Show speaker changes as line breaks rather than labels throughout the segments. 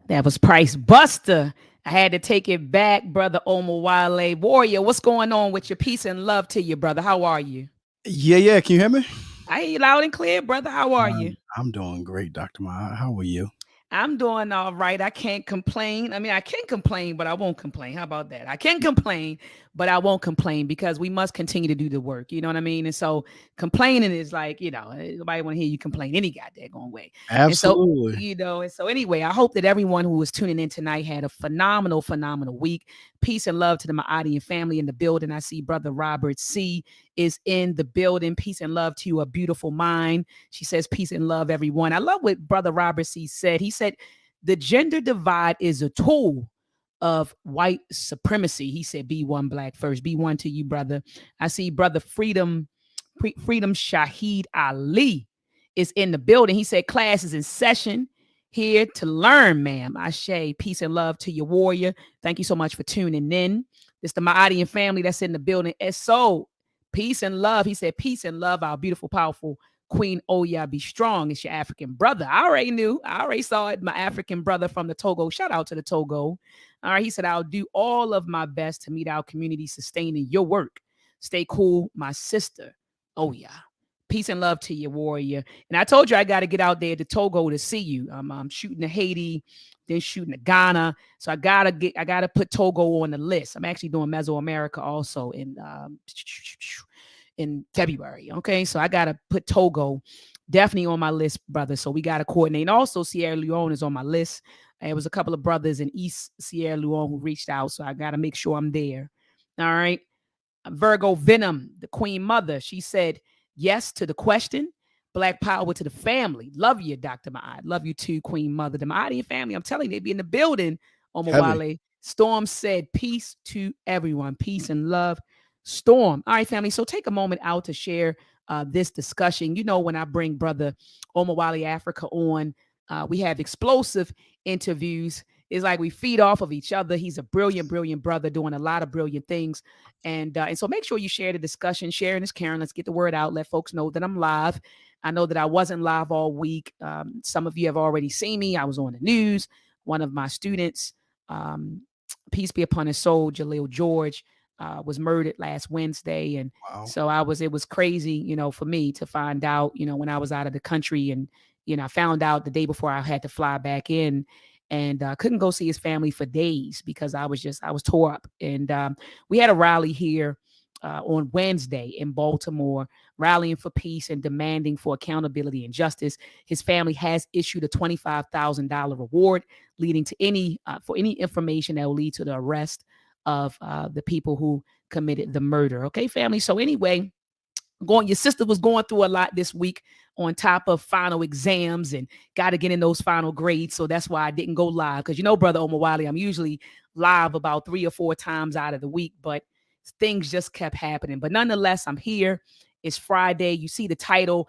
That was Price Buster. I had to take it back, brother Omowale. Warrior, what's going on with your peace and love to you, brother? How are you?
Yeah. Can you hear me?
I hear you loud and clear, brother. How are you?
I'm doing great, Dr. Maat. How are you?
I'm doing all right. I can't complain. I mean, I can complain, but I won't complain. How about that? I can complain, but I won't complain because we must continue to do the work. You know what I mean? And so complaining is like, nobody want to hear you complain any goddamn way. And so,
Absolutely.
anyway, I hope that everyone who was tuning in tonight had a phenomenal, phenomenal week. Peace and love to the Maadi and family in the building. I see Brother Robert C is in the building. Peace and love to you, a beautiful mind. She says, peace and love, everyone. I love what Brother Robert C said. He said, the gender divide is a tool of white supremacy. He said, be one black first. Be one to you, brother. I see Brother Freedom Shahid Ali is in the building. He said, class is in session. Here to learn, ma'am. Ashe, peace and love to your warrior. Thank you so much for tuning in. This the Maadi and family that's in the building. So, peace and love. He said, peace and love, our beautiful, powerful Queen Oya, be strong. It's your African brother. I already knew. I already saw it. My African brother from the Togo. Shout out to the Togo. All right. He said, I'll do all of my best to meet our community sustaining your work. Stay cool, my sister. Oya. Peace and love to you, warrior. And I told you I got to get out there to Togo to see you. I'm shooting to Haiti, then shooting to Ghana. So I gotta put Togo on the list. I'm actually doing Mesoamerica also in February. Okay, so I gotta put Togo definitely on my list, brother. So we gotta coordinate. And also Sierra Leone is on my list. There was a couple of brothers in East Sierra Leone who reached out, so I gotta make sure I'm there. All right. Virgo Venom, the Queen Mother, she said yes to the question. Black power to the family. Love you, Dr. Maat. Love you too, Queen Mother. The Maadi family, I'm telling you, they be in the building.
Heavy.
Omowale. Storm said, peace to everyone. Peace and love. Storm. All right, family. So take a moment out to share this discussion. You know, when I bring Brother Omowale Africa on, we have explosive interviews. It's like we feed off of each other. He's a brilliant, brilliant brother doing a lot of brilliant things. And so make sure you share the discussion. Sharing is caring. Let's get the word out. Let folks know that I'm live. I know that I wasn't live all week. Some of you have already seen me. I was on the news. One of my students, peace be upon his soul, Jaleel George, was murdered last Wednesday. And
Wow.
so it was crazy, for me to find out, when I was out of the country. And, I found out the day before I had to fly back in, and couldn't go see his family for days because I was tore up. And we had a rally here on Wednesday in Baltimore, rallying for peace and demanding for accountability and justice. His family has issued a $25,000 reward leading to any information that will lead to the arrest of the people who committed the murder. Okay, family. So anyway, your sister was going through a lot this week on top of final exams and got to get in those final grades. So that's why I didn't go live. Because Brother Omowale, I'm usually live about 3 or 4 times out of the week, but things just kept happening. But nonetheless, I'm here. It's Friday. You see the title,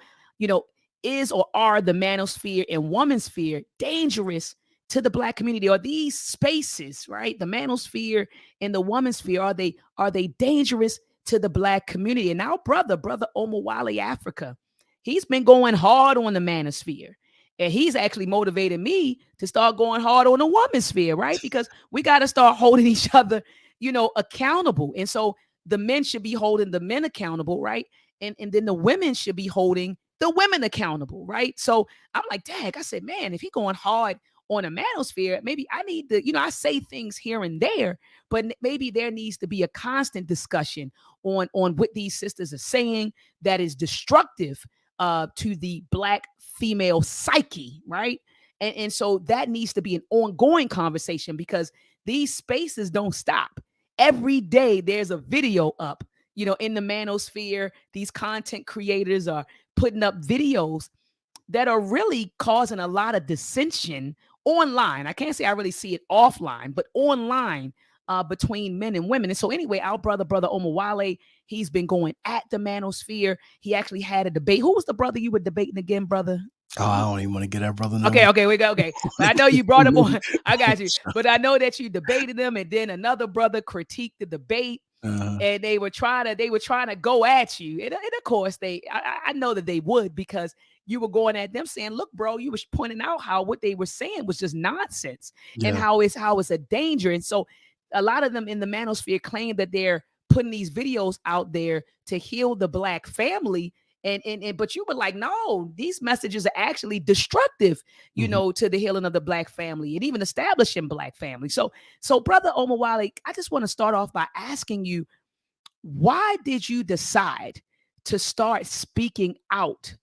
is or are the Manosphere and Womansphere dangerous to the Black community? Are these spaces, right? The Manosphere and the Womansphere, are they dangerous to the Black community? And now brother Omowale Africa, he's been going hard on the Manosphere. And he's actually motivated me to start going hard on the Womansphere, right? Because we got to start holding each other, accountable. And so the men should be holding the men accountable, right? And then the women should be holding the women accountable, right? So I'm like, dang, I said, man, if he going hard on a Manosphere, maybe I need to, I say things here and there, but maybe there needs to be a constant discussion on what these sisters are saying that is destructive to the Black female psyche, right? And so that needs to be an ongoing conversation because these spaces don't stop. Every day there's a video up, in the Manosphere. These content creators are putting up videos that are really causing a lot of dissension online. I can't say I really see it offline, but online between men and women. And so anyway, our brother Omowale, he's been going at the Manosphere. He actually had a debate. Who was the brother you were debating again, brother?
Oh, I don't even want to get that brother. No.
Okay, we go. Okay, but I know you brought him on. I got you. But I know that you debated him, and then another brother critiqued the debate. And they were trying to go at you, and of course I know that they would because you were going at them saying, look, bro, you was pointing out how what they were saying was just nonsense, and
Yeah.
how it's a danger. And so a lot of them in the manosphere claim that they're putting these videos out there to heal the black family. And but you were like, no, these messages are actually destructive,
Mhm.
to the healing of the black family and even establishing black family. So brother Omowale, I just want to start off by asking you, why did you decide to start speaking out,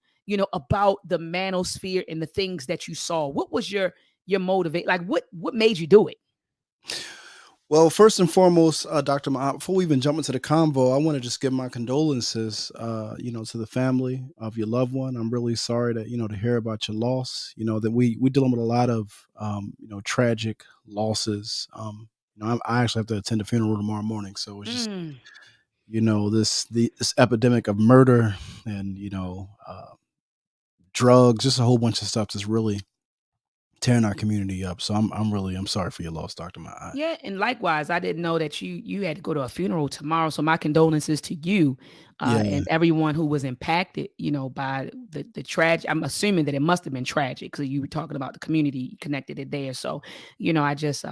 about the manosphere and the things that you saw? What was your motivate? Like what made you do it?
Well, first and foremost, Dr. Maat, before we even jump into the convo, I want to just give my condolences, to the family of your loved one. I'm really sorry to hear about your loss. That we dealing with a lot of, tragic losses. I actually have to attend a funeral tomorrow morning, so it's just,
Mm,
this epidemic of murder and drugs, just a whole bunch of stuff that's really tearing our community up. So I'm sorry for your loss, Dr. Maat.
yeah, and likewise, I didn't know that you had to go to a funeral tomorrow. So my condolences to you,
Yeah.
and everyone who was impacted, by the tragic. I'm assuming that it must have been tragic because you were talking about the community connected it there. So, I just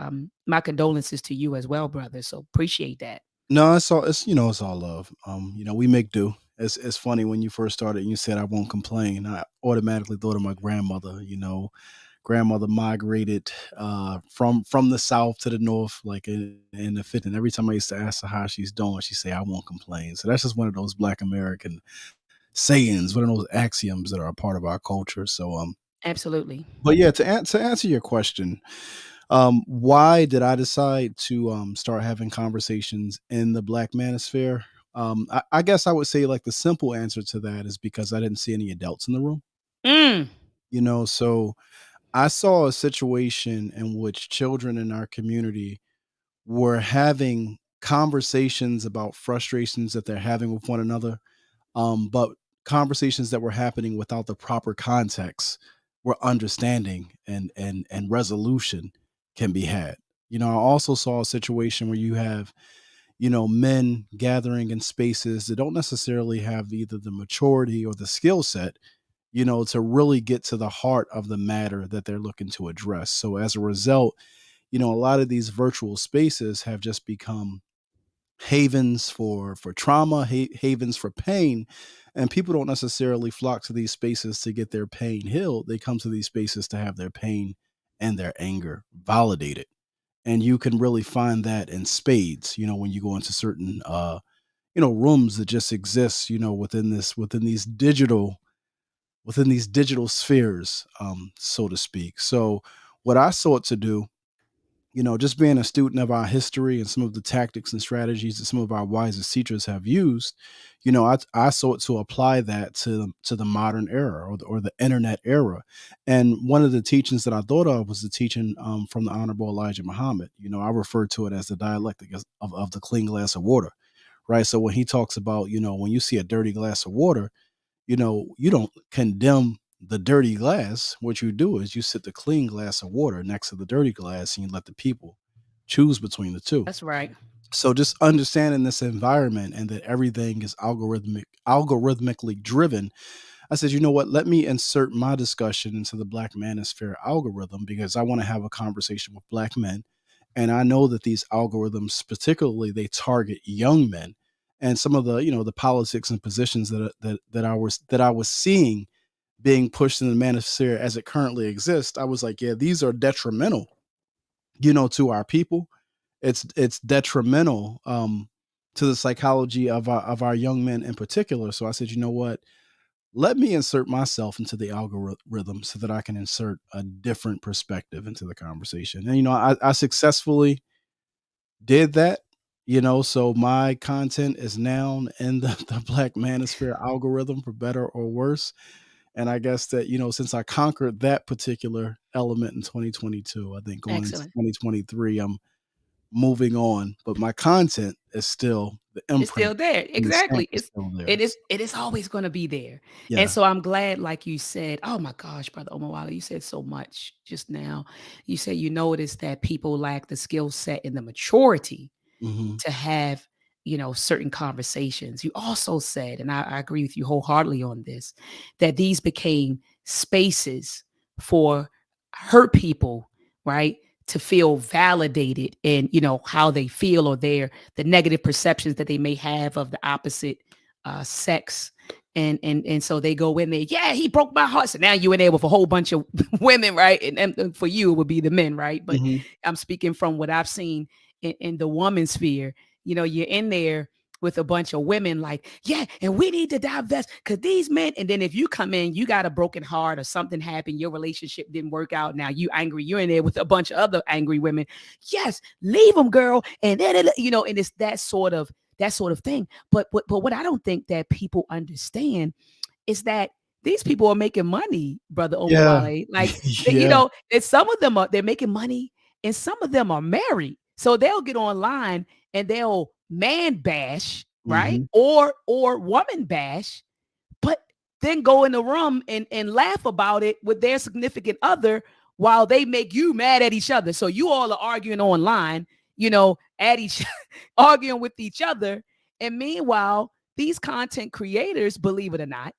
my condolences to you as well, brother. So appreciate that.
No, it's all love. We make do. It's funny when you first started and you said I won't complain. I automatically thought of my grandmother. Grandmother migrated from the south to the north, like in the 50s. And every time I used to ask her how she's doing, she say I won't complain. So that's just one of those Black American sayings, one of those axioms that are a part of our culture. So
Absolutely.
but yeah, to answer your question, why did I decide to start having conversations in the Black Manosphere? I guess I would say like the simple answer to that is because I didn't see any adults in the room.
Mm,
So I saw a situation in which children in our community were having conversations about frustrations that they're having with one another, but conversations that were happening without the proper context where understanding and resolution can be had. I also saw a situation where you have, men gathering in spaces that don't necessarily have either the maturity or the skill set, to really get to the heart of the matter that they're looking to address. So as a result, a lot of these virtual spaces have just become havens for trauma, havens for pain, and people don't necessarily flock to these spaces to get their pain healed. They come to these spaces to have their pain and their anger validated. And you can really find that in spades, when you go into certain rooms that just exist, within these digital spheres, so to speak. So what I sought to do, just being a student of our history and some of the tactics and strategies that some of our wisest teachers have used, I sought to apply that to the modern era, or the internet era. And one of the teachings that I thought of was the teaching from the Honorable Elijah Muhammad. I refer to it as the dialectic of the clean glass of water, right? So when he talks about, when you see a dirty glass of water, you don't condemn the dirty glass. What you do is you sit the clean glass of water next to the dirty glass and you let the people choose between the two.
that's right.
So just understanding this environment and that everything is algorithmically driven, I said, you know what? Let me insert my discussion into the Black Manosphere algorithm because I want to have a conversation with Black men. And I know that these algorithms, particularly, they target young men. And some of the politics and positions that I was seeing being pushed in the manosphere as it currently exists, I was like, yeah, these are detrimental, to our people. It's detrimental to the psychology of our young men in particular. So I said, you know what? Let me insert myself into the algorithm so that I can insert a different perspective into the conversation. And I successfully did that. So my content is now in the Black Manosphere algorithm, for better or worse. And I guess that, since I conquered that particular element in 2022, I think going into
Excellent.
2023, I'm moving on, but my content is still the
It's
imprint
still there.
and the stamp
Exactly.
is
It's
still
it
there.
is it is always going to be there. And
Yeah.
so I'm glad, like you said, oh my gosh, brother Omowale, you said so much just now. You said you noticed that people lack the skill set and the maturity
Mhm.
to have certain conversations. You also said, and I agree with you wholeheartedly on this, that these became spaces for hurt people, right? To feel validated in, how they feel, or the negative perceptions that they may have of the opposite sex. And so they go in there, yeah, he broke my heart. So now you in there with a whole bunch of women, right? And for you, it would be the men, right? But
Hmm.
I'm speaking from what I've seen in the woman sphere. You're in there with a bunch of women like, yeah, and we need to divest because these men. And then if you come in, you got a broken heart or something happened, your relationship didn't work out. Now you angry, you're in there with a bunch of other angry women. Yes, leave them, girl. And then, and it's that sort of thing. But what I don't think that people understand is that these people are making money, brother
Yeah.
Omowale. Like,
Yeah.
and some of them they're making money, and some of them are married. So they'll get online and they'll man bash, right?
Hmm.
Or woman bash, but then go in the room and laugh about it with their significant other while they make you mad at each other. So you all are arguing online, at each arguing with each other. And meanwhile, these content creators, believe it or not,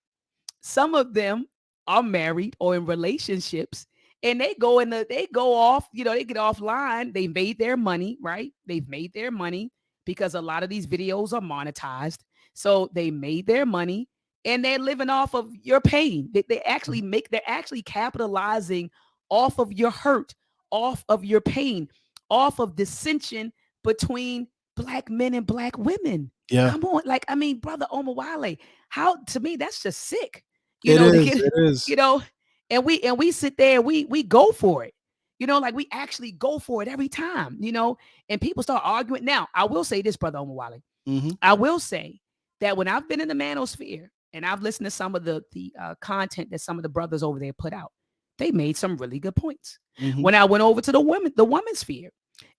some of them are married or in relationships, and they go off, they get offline. They made their money, right? They've made their money because a lot of these videos are monetized. So they made their money and they're living off of your pain. They're actually capitalizing off of your hurt, off of your pain, off of dissension between black men and black women.
Yeah.
Come on, like, I mean, brother Omowale, how, to me, that's just sick,
It
to
is.
get,
It is.
you know, and we sit there and we go for it. Like we actually go for it every time, and people start arguing. Now, I will say this, brother Omowale.
Hmm.
I will say that when I've been in the manosphere and I've listened to some of the content that some of the brothers over there put out, they made some really good points.
Hmm.
When I went over to the women's sphere,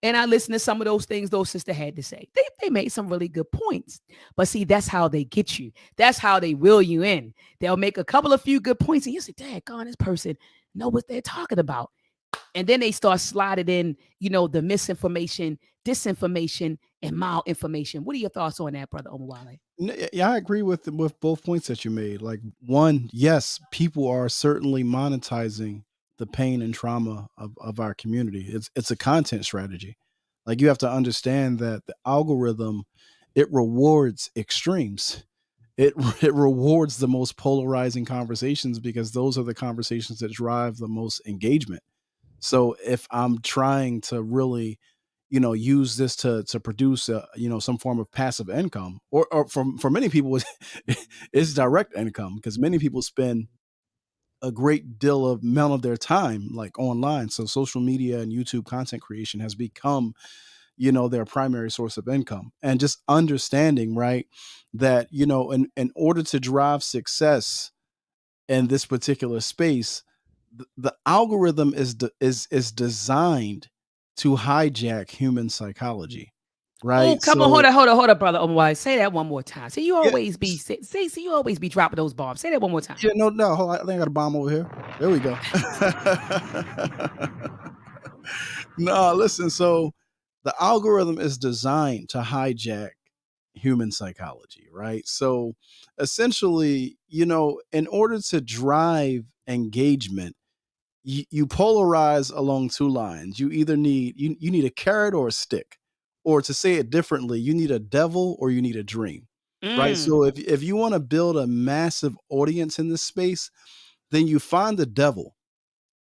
and I listened to some of those things those sisters had to say, they made some really good points. But see, that's how they get you. That's how they will you in. They'll make a couple of few good points, and you say, "Dang, God, this person know what they're talking about." And then they start sliding in, the misinformation, disinformation, and malinformation. What are your thoughts on that, brother Omowale?
Yeah, I agree with both points that you made. Like, one, yes, people are certainly monetizing the pain and trauma of our community. It's a content strategy. Like, you have to understand that the algorithm, it rewards extremes. It it rewards the most polarizing conversations because those are the conversations that drive the most engagement. So if I'm trying to really, use this to produce, some form of passive income, or for many people, it's direct income because many people spend a great deal of amount of their time like online. So social media and YouTube content creation has become, their primary source of income. And just understanding, right, that, in order to drive success in this particular space, the algorithm is designed to hijack human psychology,
Oh,
right?
come on,
So
hold up, brother Omowale. Say that one more time. See, you
yeah,
always be you always be dropping those bombs. Say that one more time.
yeah, no, no, hold on, I think I got a bomb over here. There we go. No, listen. So the algorithm is designed to hijack human psychology, right? So essentially, in order to drive engagement, you polarize along two lines. You either you need a carrot or a stick, or to say it differently, you need a devil or you need a dream, right?
Mm,
So if you want to build a massive audience in this space, then you find the devil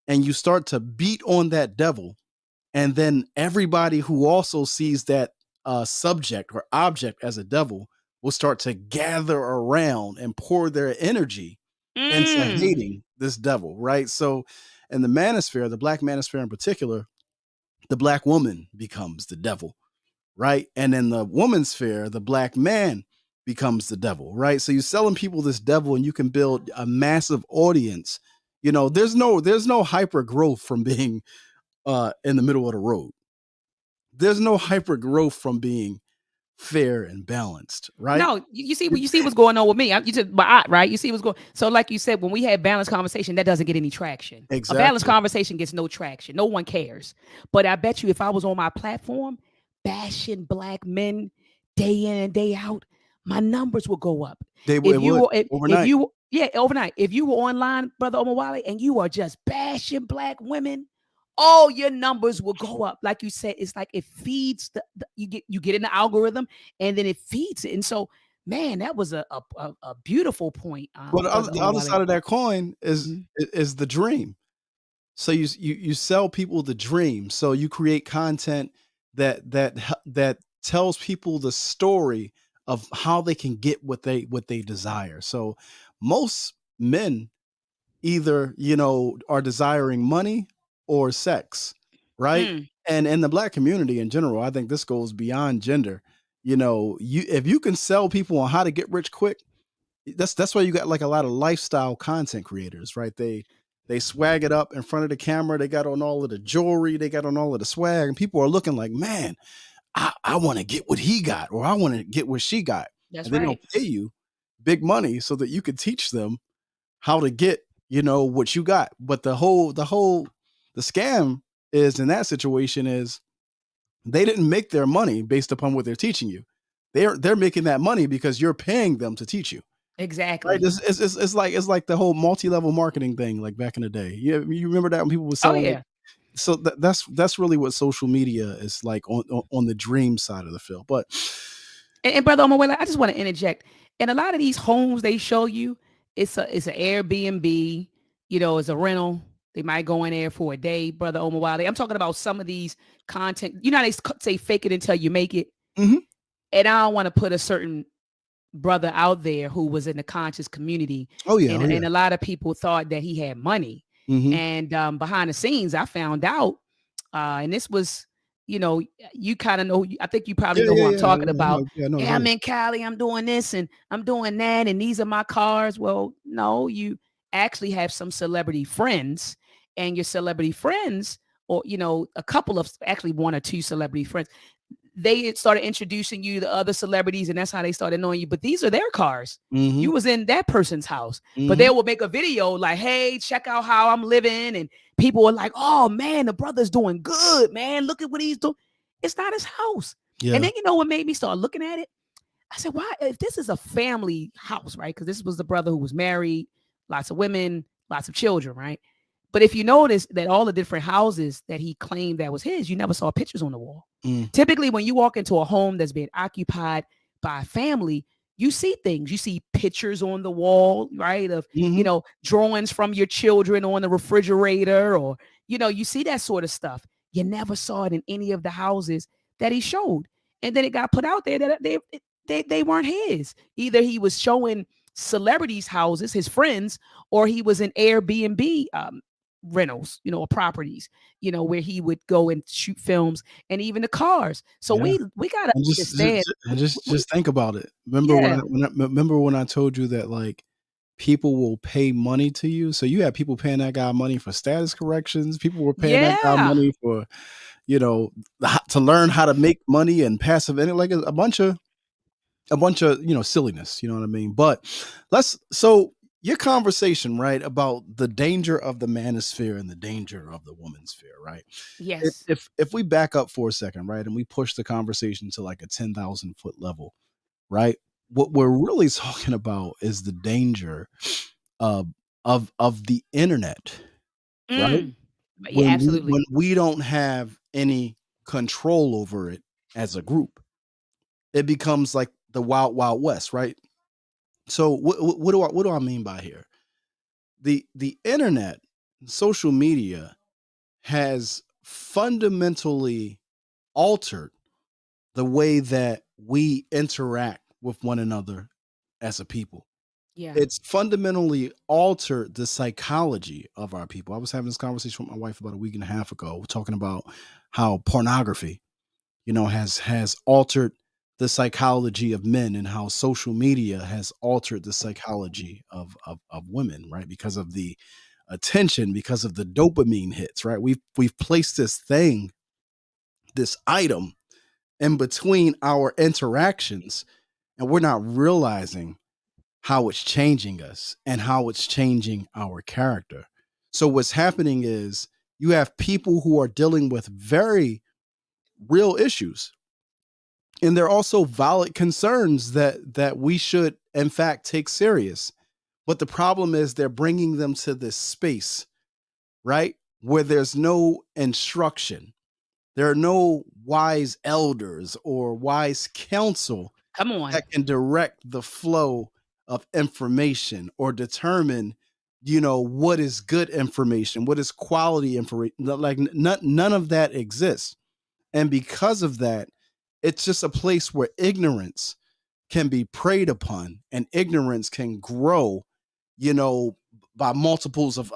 and you start to beat on that devil, and then everybody who also sees that subject or object as a devil will start to gather around and pour their energy into
mm.
hating this devil, right? So, in the manosphere, the black manosphere in particular, the black woman becomes the devil, right? And in the woman's sphere, the black man becomes the devil, right? So you're selling people this devil, and you can build a massive audience. There's no hyper growth from being in the middle of the road. There's no hyper growth from being fair and balanced, right?
No, you see what's going on with me. You just my eye, right? You see what's going. So, like you said, when we had balanced conversation, that doesn't get any traction. A balanced
Exactly.
conversation gets no traction. No one cares. But I bet you, if I was on my platform bashing black men, day in and day out, my numbers will go up.
They
If
it
you
would
were, if
overnight.
you, yeah, overnight, if you were online, brother Omowale, and you are just bashing black women, all your numbers will go up. Like you said, it's like it feeds the you get in the algorithm, and then it feeds it. And so, man, that was a beautiful point,
But
brother
the other
Omowale.
side of that coin
Mhm.
is the dream. So you sell people the dream. So you create content that tells people the story of how they can get what they desire. So most men either, are desiring money or sex, right?
Mm,
And in the black community in general, I think this goes beyond gender. You if you can sell people on how to get rich quick, that's why you got like a lot of lifestyle content creators, right? They swag it up in front of the camera. They got on all of the jewelry. They got on all of the swag, and people are looking like, man, I want to get what he got, or I want to get what she got,
that's
and then they'll
right.
pay you big money so that you can teach them how to get what you got. But the scam is in that situation is they didn't make their money based upon what they're teaching you. They're making that money because you're paying them to teach you. Right,
Exactly.
it's like the whole multi-level marketing thing, like back in the day. You remember that when people were
Oh
selling like
yeah.
so that's really what social media is like on the dream side of the field. But
And brother Omowale, I just want to interject. And a lot of these homes they show you, it's an Airbnb, it's a rental. They might go in there for a day, brother Omowale. I'm talking about some of these content. You know how they say fake it until you make it.
mhm.
And I don't want to put a certain brother out there who was in the conscious community,
Oh yeah,
and
oh yeah.
and a lot of people thought that he had money.
Mhm.
And behind the scenes, I found out, and this was, you know, you kind of know. I think you probably
Yeah,
know who
yeah,
I'm
yeah.
talking
I
about.
know, yeah, I know
Yeah, I'm
exactly.
in Cali. I'm doing this and I'm doing that, and these are my cars. Well, no, you actually have some celebrity friends, and your celebrity friends, or a couple of actually one or two celebrity friends, they started introducing you to other celebrities, and that's how they started knowing you. But these are their cars.
Mhm.
You was in that person's house, but they
Mhm.
will make a video like, "Hey, check out how I'm living," and people are like, "Oh man, the brother's doing good, man. Look at what he's doing." It's not his house. And
Yeah.
then what made me start looking at it? I said, "Why? If this is a family house, right? Because this was the brother who was married, lots of women, lots of children, right? But if you notice that all the different houses that he claimed that was his, you never saw pictures on the wall.
Mm.
Typically, when you walk into a home that's being occupied by a family, you see things. You see pictures on the wall, right? Of,
Mhm.
drawings from your children on the refrigerator, or, you see that sort of stuff. You never saw it in any of the houses that he showed. And then it got put out there that they weren't his. Either he was showing celebrities' houses, his friends, or he was in Airbnb rentals, or properties, where he would go and shoot films, and even the cars. So
Yeah.
we gotta
And
understand.
just think about it. Remember
Yeah,
when I told you that like people will pay money to you? So you have people paying that guy money for status corrections. People were paying that guy
yeah,
money for, you know, to learn how to make money and passive and like a bunch of silliness, you know what I mean? But your conversation, right, about the danger of the manosphere and the danger of the womansphere, right?
yes,
If we back up for a second, right, and we push the conversation to like a 10,000 foot level, right? What we're really talking about is the danger of of the internet, right?
mm. Yeah,
When
absolutely.
we don't have any control over it as a group, it becomes like the wild wild west, right? So what do I mean by here? The internet, social media has fundamentally altered the way that we interact with one another as a people.
Yeah,
It's fundamentally altered the psychology of our people. I was having this conversation with my wife about a week and a half ago, talking about how pornography, has altered the psychology of men and how social media has altered the psychology of women, right? Because of the attention, because of the dopamine hits, right? We've placed this item in between our interactions, and we're not realizing how it's changing us and how it's changing our character. So what's happening is you have people who are dealing with very real issues And they're also valid concerns that we should in fact take serious. But the problem is they're bringing them to this space, right, where there's no instruction. There are no wise elders or wise counsel
Come on.
that can direct the flow of information or determine, you know, what is good information, what is quality information. Like none of that exists. And because of that, it's just a place where ignorance can be preyed upon and ignorance can grow, you know, by multiples of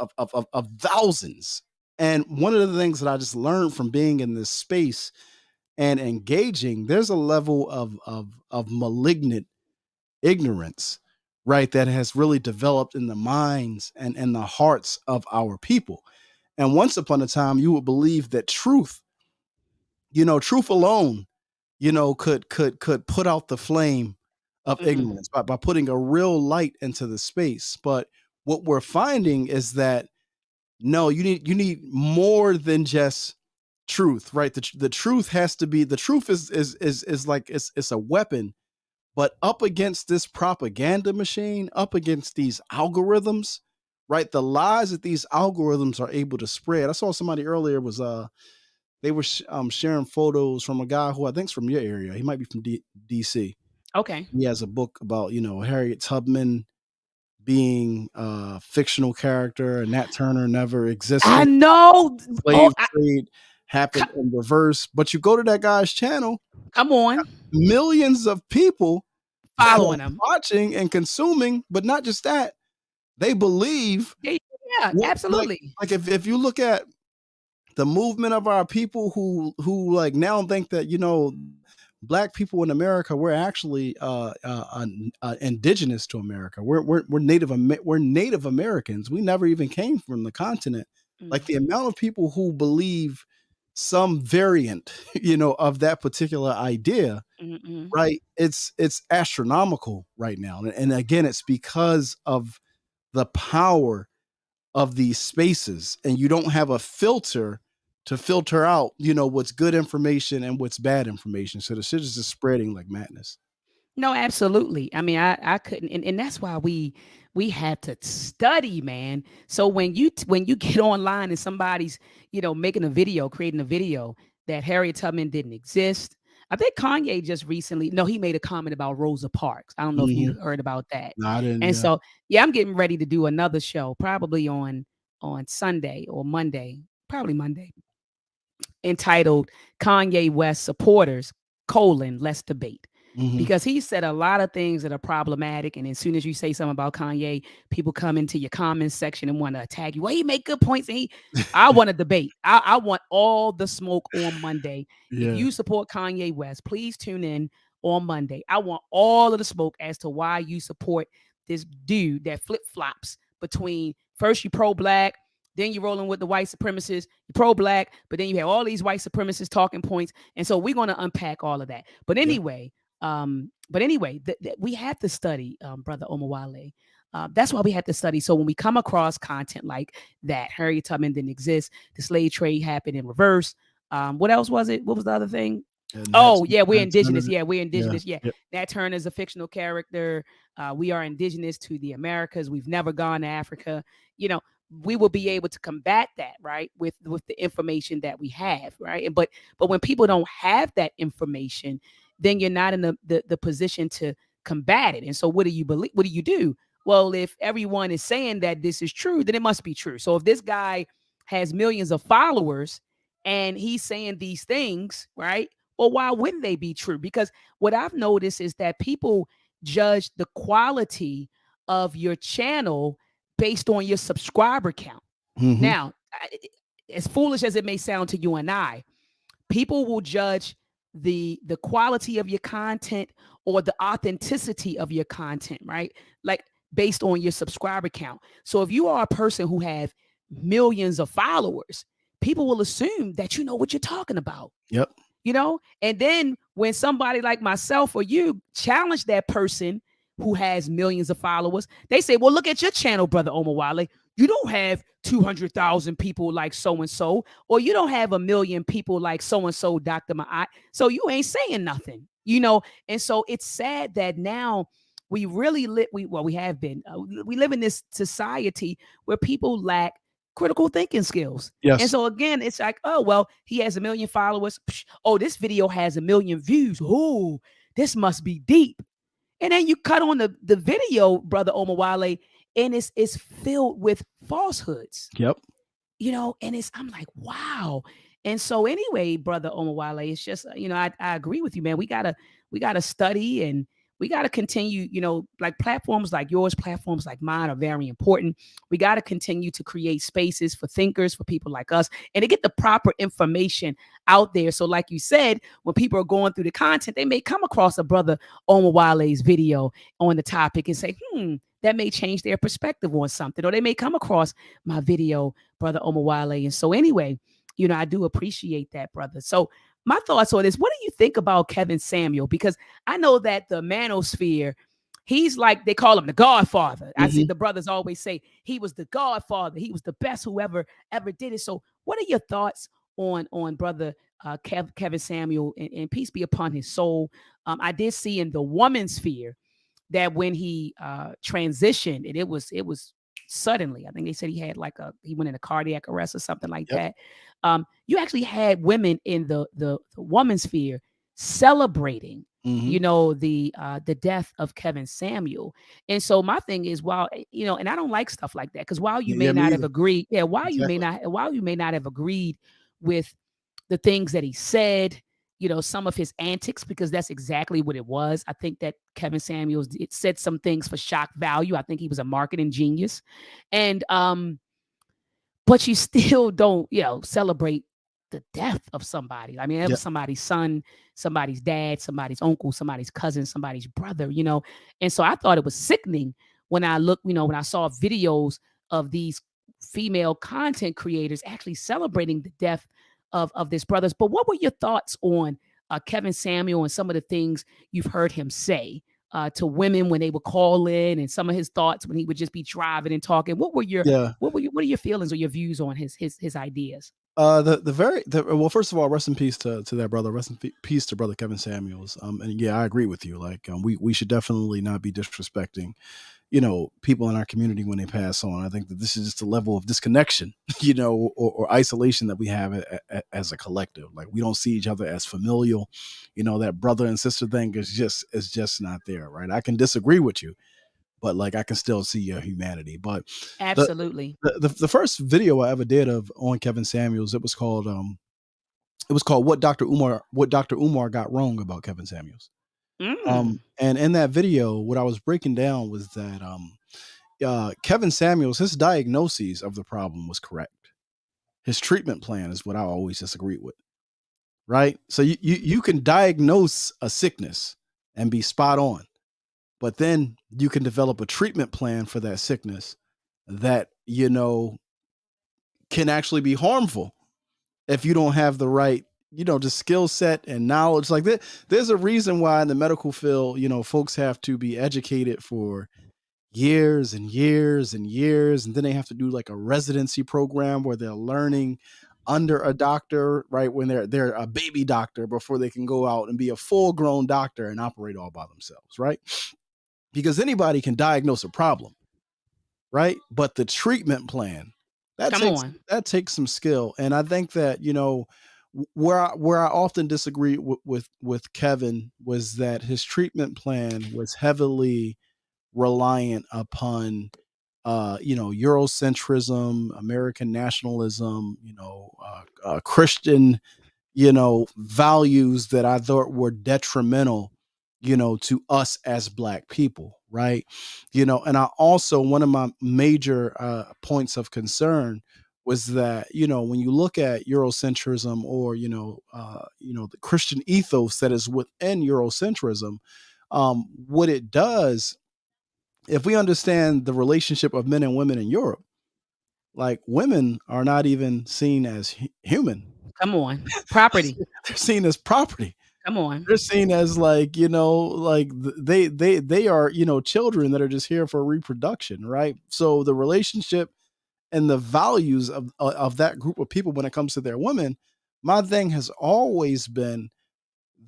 thousands. And one of the things that I just learned from being in this space and engaging, there's a level of malignant ignorance, right, that has really developed in the minds and the hearts of our people. And once upon a time, you would believe that truth, you know, truth alone, you know, could put out the flame of
Mm-mm.
ignorance by putting a real light into the space. But what we're finding is that no, you need more than just truth, right? The truth has to be, the truth is like it's a weapon, but up against this propaganda machine, up against these algorithms, right? The lies that these algorithms are able to spread. I saw somebody earlier was they were sharing photos from a guy who I think's from your area. He might be from DC.
Okay.
He has a book about, you know, Harriet Tubman being a fictional character and Nat Turner never
I
existed.
know. Oh,
Slave trade happened in reverse. But you go to that guy's channel,
come on.
millions of people that are
Following them.
watching and consuming, but not just that, they believe
Yeah, yeah,
what,
absolutely.
like if you look at the movement of our people who like now think that, you know, black people in America, we're actually indigenous to America. We're we're Native Americans. We never even came from the continent. Like
Mm,
the amount of people who believe some variant, you know, of that particular idea,
mm-mm.
right? It's astronomical right now, and again, it's because of the power of these spaces, and you don't have a filter to filter out, you know, what's good information and what's bad information. So the shit is just spreading like madness.
No, absolutely. I mean, I couldn't, and that's why we had to study, man. So when you get online and somebody's, you know, making a video, creating a video that Harriet Tubman didn't exist. I think Kanye just recently, no, he made a comment about Rosa Parks. I don't know if
Hmm.
you heard about that.
No, I didn't.
And
Yeah.
so, yeah, I'm getting ready to do another show, probably on Sunday or Monday, probably Monday, entitled Kanye West supporters, let's debate.
Hmm.
Because he said a lot of things that are problematic. And as soon as you say something about Kanye, people come into your comments section and want to attack you. Well, he make good points. And I want to debate. I want all the smoke on Monday. If
Yeah.
you support Kanye West, please tune in on Monday. I want all of the smoke as to why you support this dude that flip flops between first you pro black, then you're rolling with the white supremacists, you're pro black, but then you have all these white supremacist talking points. And so we're going to unpack all of that.
Yeah.
But anyway, we had to study, Brother Omowale. That's why we had to study. So when we come across content like that, Harriet Tubman didn't exist, the slave trade happened in reverse. What else was it? What was the other thing?
And
Oh, yeah, we're
that's none of
indigenous.
it.
Yeah, we're
Yeah.
indigenous. Yeah,
Yep.
Nat Turner is a fictional character. We are indigenous to the Americas. We've never gone to Africa. You know, we will be able to combat that, right, with the information that we have, right. But when people don't have that information, then you're not in the position to combat it. And so, what do you believe? What do you do? Well, if everyone is saying that this is true, then it must be true. So if this guy has millions of followers and he's saying these things, right? Well, why wouldn't they be true? Because what I've noticed is that people judge the quality of your channel based on your subscriber count.
Hmm.
Now, as foolish as it may sound to you and I, people will judge the quality of your content or the authenticity of your content, right? Like based on your subscriber count. So if you are a person who have millions of followers, people will assume that you know what you're talking about,
Yep.
you know. And then when somebody like myself or you challenge that person who has millions of followers, they say, well, look at your channel, Brother Omowale. You don't have 200,000 people like so and so, or you don't have 1 million people like so and so, Dr. Maat. So you ain't saying nothing. you know. And so it's sad that now we really we have been we live in this society where people lack critical thinking skills. And
Yes.
so again, it's like, oh well, he has 1 million followers. Psh, oh, this video has 1 million views. Oh, this must be deep. And then you cut on the video, brother Omowale, and it's filled with falsehoods,
Yep.
you know. And I'm like, wow. And so anyway, brother Omowale, it's just, I agree with you, man. We gotta study, and we gotta continue, like platforms like yours, platforms like mine are very important. We gotta continue to create spaces for thinkers, for people like us, and to get the proper information out there. So like you said, when people are going through the content, they may come across a brother Omowale's video on the topic and say, that may change their perspective on something. Or they may come across my video, brother Omowale. And so anyway, I do appreciate that, brother. So my thoughts on this, what do you think about Kevin Samuel? Because I know that the Manosphere, he's like, they call him the Godfather. I see
Hmm.
the brothers always say he was the Godfather. He was the best whoever ever did it. So what are your thoughts on brother Kevin Samuel, and peace be upon his soul? I did see in the Womansphere that when he transitioned, and it was suddenly. I think they said he went in a cardiac arrest or something like
Yep.
that. You actually had women in the Womansphere celebrating,
Hmm.
the death of Kevin Samuel. And so my thing is, while and I don't like stuff like that, because while you may
Yeah, me
not have
either.
agreed, yeah,
Exactly.
while you may not have agreed with the things that he said, some of his antics, because that's exactly what it was. I think that Kevin Samuels it said some things for shock value. I think he was a marketing genius. And but you still don't, celebrate the death of somebody. I mean, it
Yeah.
was somebody's son, somebody's dad, somebody's uncle, somebody's cousin, somebody's brother. And so I thought it was sickening when I looked, when I saw videos of these female content creators actually celebrating the death of this brothers. But what were your thoughts on Kevin Samuel and some of the things you've heard him say to women when they would call in, and some of his thoughts when he would just be driving and talking?
Yeah.
What are your feelings or your views on his ideas?
Well, first of all, rest in peace to that brother. Rest in peace to brother Kevin Samuels. And yeah, I agree with you. Like, we should definitely not be disrespecting, people in our community when they pass on. I think that this is just a level of disconnection, or isolation that we have as a collective. Like, we don't see each other as familial. That brother and sister thing is just not there, right? I can disagree with you, but like, I can still see your humanity. But the
Absolutely.
the first video I ever did of on Kevin Samuels, it was called what Dr. Umar got wrong about Kevin Samuels.
Mm,
And in that video, what I was breaking down was that Kevin Samuels, his diagnoses of the problem was correct. His treatment plan is what I always disagreed with. Right? So you can diagnose a sickness and be spot on, but then you can develop a treatment plan for that sickness that can actually be harmful if you don't have the right, just skill set and knowledge. Like, there's a reason why in the medical field, folks have to be educated for years and years and years, and then they have to do like a residency program where they're learning under a doctor, right? When they're a baby doctor before they can go out and be a full grown doctor and operate all by themselves, right? Because anybody can diagnose a problem, right? But the treatment plan, that
come
takes
on.
that takes some skill. And I think that, where I often disagree with Kevin was that his treatment plan was heavily reliant upon Eurocentrism, American nationalism, Christian, values that I thought were detrimental, to us as Black people, right? And I also, one of my major points of concern was that, when you look at Eurocentrism, or the Christian ethos that is within Eurocentrism, what it does, if we understand the relationship of men and women in Europe, like, women are not even seen as human.
Come on. Property.
They're seen as property.
Come on.
They're seen as, like, like, they are, children that are just here for reproduction, right? So the relationship and the values of that group of people when it comes to their women, my thing has always been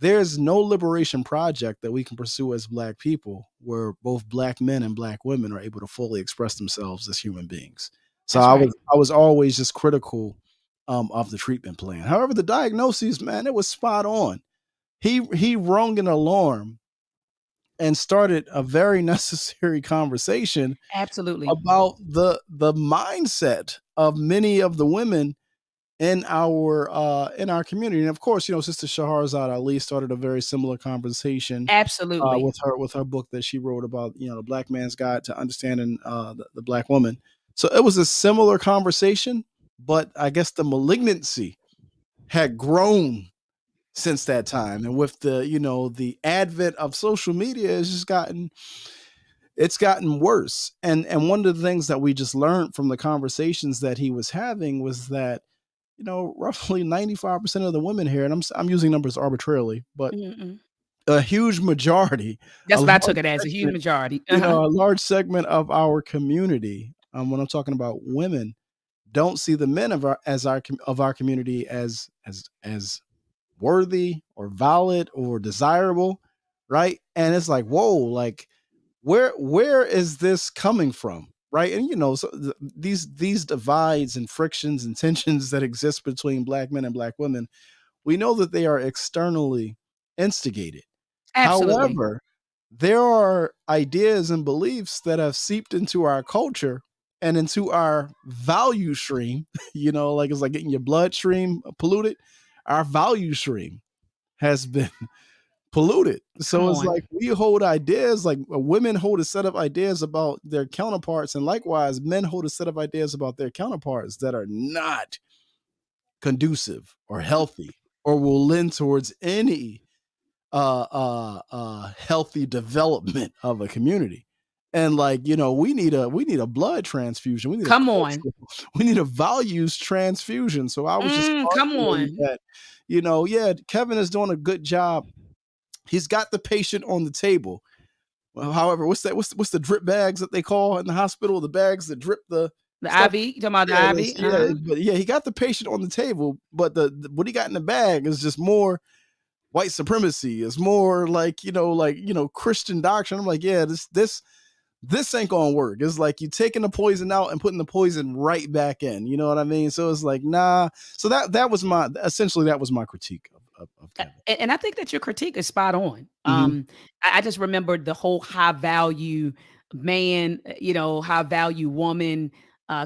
there's no liberation project that we can pursue as black people where both black men and black women are able to fully express themselves as human beings. So
That's
I
right.
was always just critical of the treatment plan. However, the diagnoses, man, it was spot on. He rung an alarm and started a very necessary conversation
Absolutely.
about the mindset of many of the women in our community. And of course, Sister Shahrazad Ali started a very similar conversation
Absolutely.
with her book that she wrote about, the black man's guide to understanding the black woman. So it was a similar conversation, but I guess the malignancy had grown since that time. And with the advent of social media, it's gotten worse. And one of the things that we just learned from the conversations that he was having was that roughly 95% of the women here, and I'm using numbers arbitrarily, but
Mm-mm.
a huge majority, a
That's what I took
large
it as, a huge
segment,
majority. Uh-huh.
a large segment of our community, when I'm talking about women, don't see the men of our community as worthy or valid or desirable, right? And it's like, whoa, like where is this coming from, right? And so these divides and frictions and tensions that exist between black men and black women, we know that they are externally instigated.
Absolutely.
However, there are ideas and beliefs that have seeped into our culture and into our value stream. Like it's like getting your bloodstream polluted. Our value stream has been polluted.
Come
So it's
on.
like we hold ideas, like women hold a set of ideas about their counterparts, and likewise, men hold a set of ideas about their counterparts that are not conducive or healthy or will lend towards any healthy development of a community. And like, we need a blood transfusion. We need a
Come on.
cultural, we need a values transfusion. So I was just
Come
arguing
on.
that, yeah, Kevin is doing a good job. He's got the patient on the table. Well, however, what's that? What's the drip bags that they call in the hospital? The bags that drip the
The
stuff.
IV, you talking about the
Yeah,
IV?
yeah,
Uh-huh.
but yeah, he got the patient on the table, but what he got in the bag is just more white supremacy. It's more like Christian doctrine. I'm like, yeah, this ain't gonna work. It's like you taking the poison out and putting the poison right back in. You know what I mean? So it's like, nah. So that was my critique of Kevin.
And I think that your critique is spot on.
Hmm.
I just remembered the whole high value man, high value woman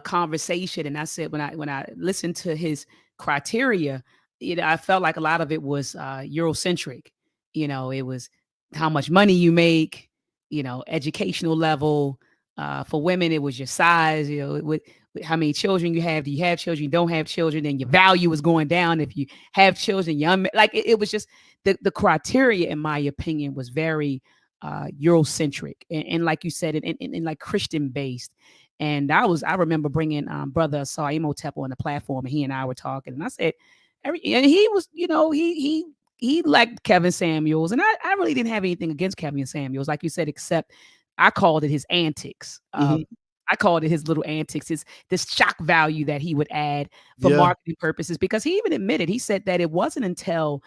conversation, and I said when I listened to his criteria, I felt like a lot of it was Eurocentric. It was how much money you make, educational level. For women, it was your size. How many children you have. Do you have children? You don't have children, then your value is going down. If you have children, young, like it was just the criteria, in my opinion, was very Eurocentric and like you said, and like Christian based. And I remember bringing brother Saimo Tepo on the platform, and he and I were talking, and I said, and he was, he liked Kevin Samuels, and I really didn't have anything against Kevin Samuels, like you said, except I called it his antics.
Hmm.
I called it his little antics, his this shock value that he would add for
Yeah.
marketing purposes. Because he even admitted, he said that it wasn't until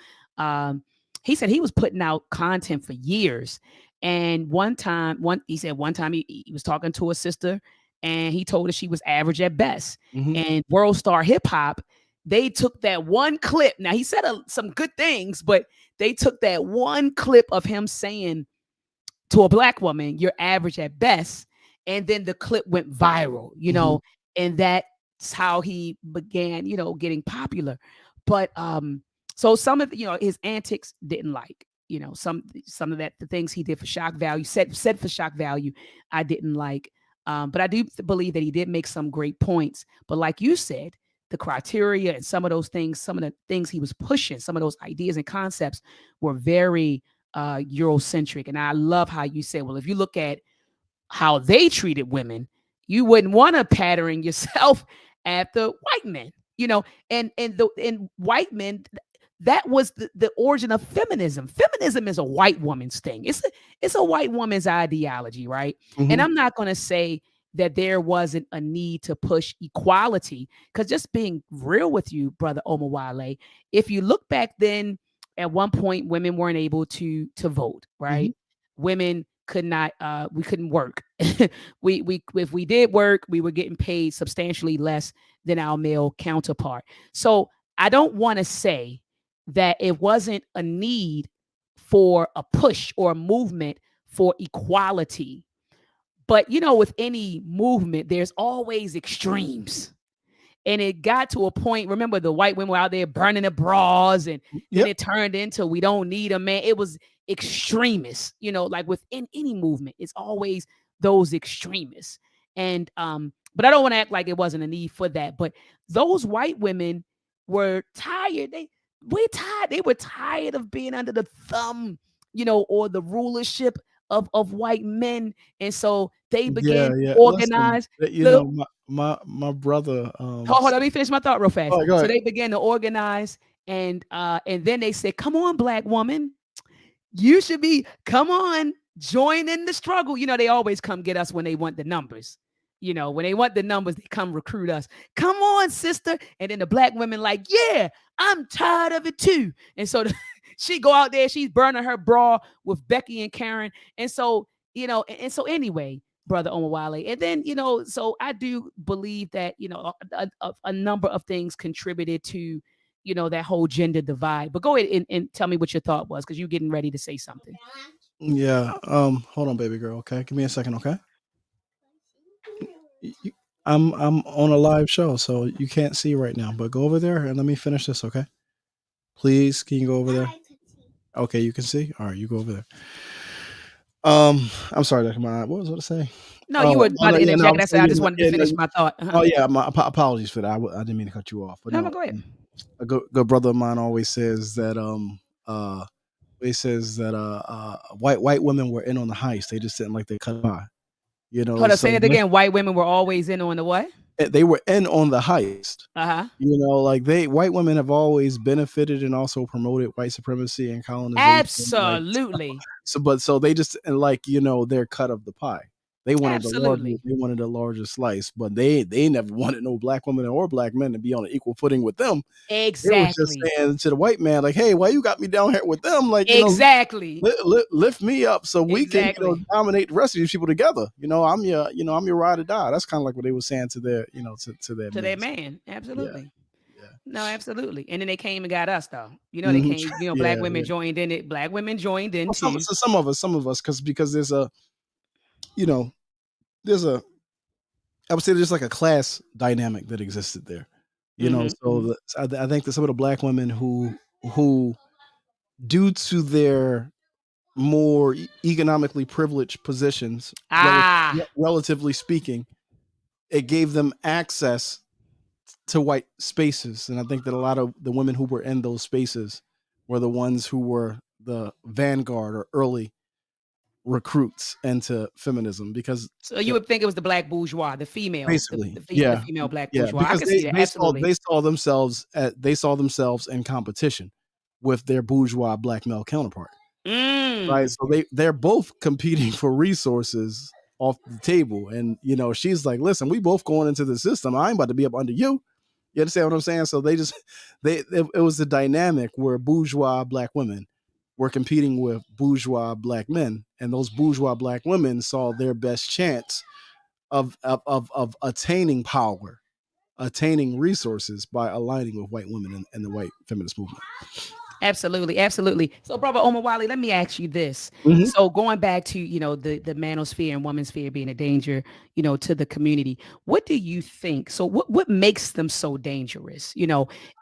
he said he was putting out content for years. And one time he was talking to a sister and he told her she was average at best.
Hmm.
And World Star Hip Hop, they took that one clip. Now he said some good things, but they took that one clip of him saying to a black woman, you're average at best. And then the clip went viral,
Hmm.
and that's how he began, getting popular. But so some of his antics didn't like, some of that the things he did for shock value, said for shock value, I didn't like. But I do believe that he did make some great points. But like you said, the criteria and some of those things, some of the things he was pushing, some of those ideas and concepts were very Eurocentric. And I love how you said, well, if you look at how they treated women, you wouldn't want to pattern yourself after white men, and white men. That was the origin of feminism. Feminism is a white woman's thing. It's a white woman's ideology, right? And
Hmm.
I'm not going to say that there wasn't a need to push equality, because just being real with you, brother Omowale, if you look back then, at one point women weren't able to vote,
Mhm.
right? Women could not we couldn't work. We if we did work, we were getting paid substantially less than our male counterpart. So I don't want to say that it wasn't a need for a push or a movement for equality. But with any movement, there's always extremes. And it got to a point, remember the white women were out there burning the bras, and then
Yep.
it turned into we don't need a man. It was extremists, like within any movement, it's always those extremists. And but I don't want to act like it wasn't a need for that. But those white women were tired. They were tired of being under the thumb, or the rulership of white men. And so they began
Yeah,
to
yeah. Listen,
organize. Look,
my brother.
hold on, let me finish my thought real fast.
Oh, go
So
ahead.
they began to organize, and then they said, "Come on, black woman, you should be. Come on, join in the struggle." They always come get us when they want the numbers. When they want the numbers, they come recruit us. Come on, sister. And then the black women like, yeah, I'm tired of it too. And so she go out there, she's burning her bra with Becky and Karen. And so, and so anyway, brother Omowale. And then, so I do believe that, a number of things contributed to, that whole gender divide. But go ahead and tell me what your thought was, because you're getting ready to say something.
Yeah. Hold on, baby girl. Okay, give me a second. Okay. Y- y- I'm on a live show, so you can't see right now. But go over there and let me finish this. Okay. Please, can you go over there? Okay, you can see. All right, you go over there. I'm sorry, Dr. Maat. What was I going to say?
No, you
Oh,
were
oh
about
no,
to
yeah, no,
interject. I said I just wanted to
yeah, no,
finish my thought.
oh yeah, my apologies for that. I didn't mean to cut you off, but
No,
no,
go ahead.
a good brother of mine always says that uh he says that white women were in on the heist. They just didn't like they cut by.
Hold on,
So
say it again. White women were always in on the what?
they were in on the heist.
Uh-huh.
Like white women have always benefited and also promoted white supremacy and colonization. Like
Absolutely.
so they just and their cut of the pie.
Absolutely.
They wanted a larger slice, but they never wanted no black women or black men to be on an equal footing with them. They was just
Exactly.
saying to the white man, like, "Hey, why you got me down here with them? Like,
Exactly.
lift me up so we can,
Exactly.
dominate the rest of these people together. I'm your ride or die." That's kind of like what they were saying to their, to their
To their
men.
man.
Yeah,
Absolutely.
yeah,
No, absolutely. And then they came and got us though. They
hmm
came, black
yeah,
women
yeah.
joined in it. Black women joined in
Well,
too.
some of us, because you know, there's a, I would say there's like a class dynamic that existed there.
Hmm.
So I think that some of the black women who, due to their more economically privileged positions,
Ah,
relatively speaking, it gave them access to white spaces. And I think that a lot of the women who were in those spaces were the ones who were the vanguard or early recruits into feminism because
so you
the,
would think it was the black bourgeois, the female,
basically,
the
yeah,
female black
yeah,
bourgeois. I
because
could see that. Absolutely.
they saw themselves in competition with their bourgeois black male counterpart. Right,
Mm.
so they're both competing for resources off the table, and she's like, "Listen, we both going into the system. I ain't about to be up under you." You understand what I'm saying? So they just it was the dynamic where bourgeois black women were competing with bourgeois black men, and those bourgeois black women saw their best chance of attaining power, attaining resources by aligning with white women in the white feminist movement.
Absolutely, absolutely. So, brother Omowale, let me ask you this.
Mhm.
So, going back to the manosphere and womansphere being a danger, to the community. What do you think? So, what makes them so dangerous?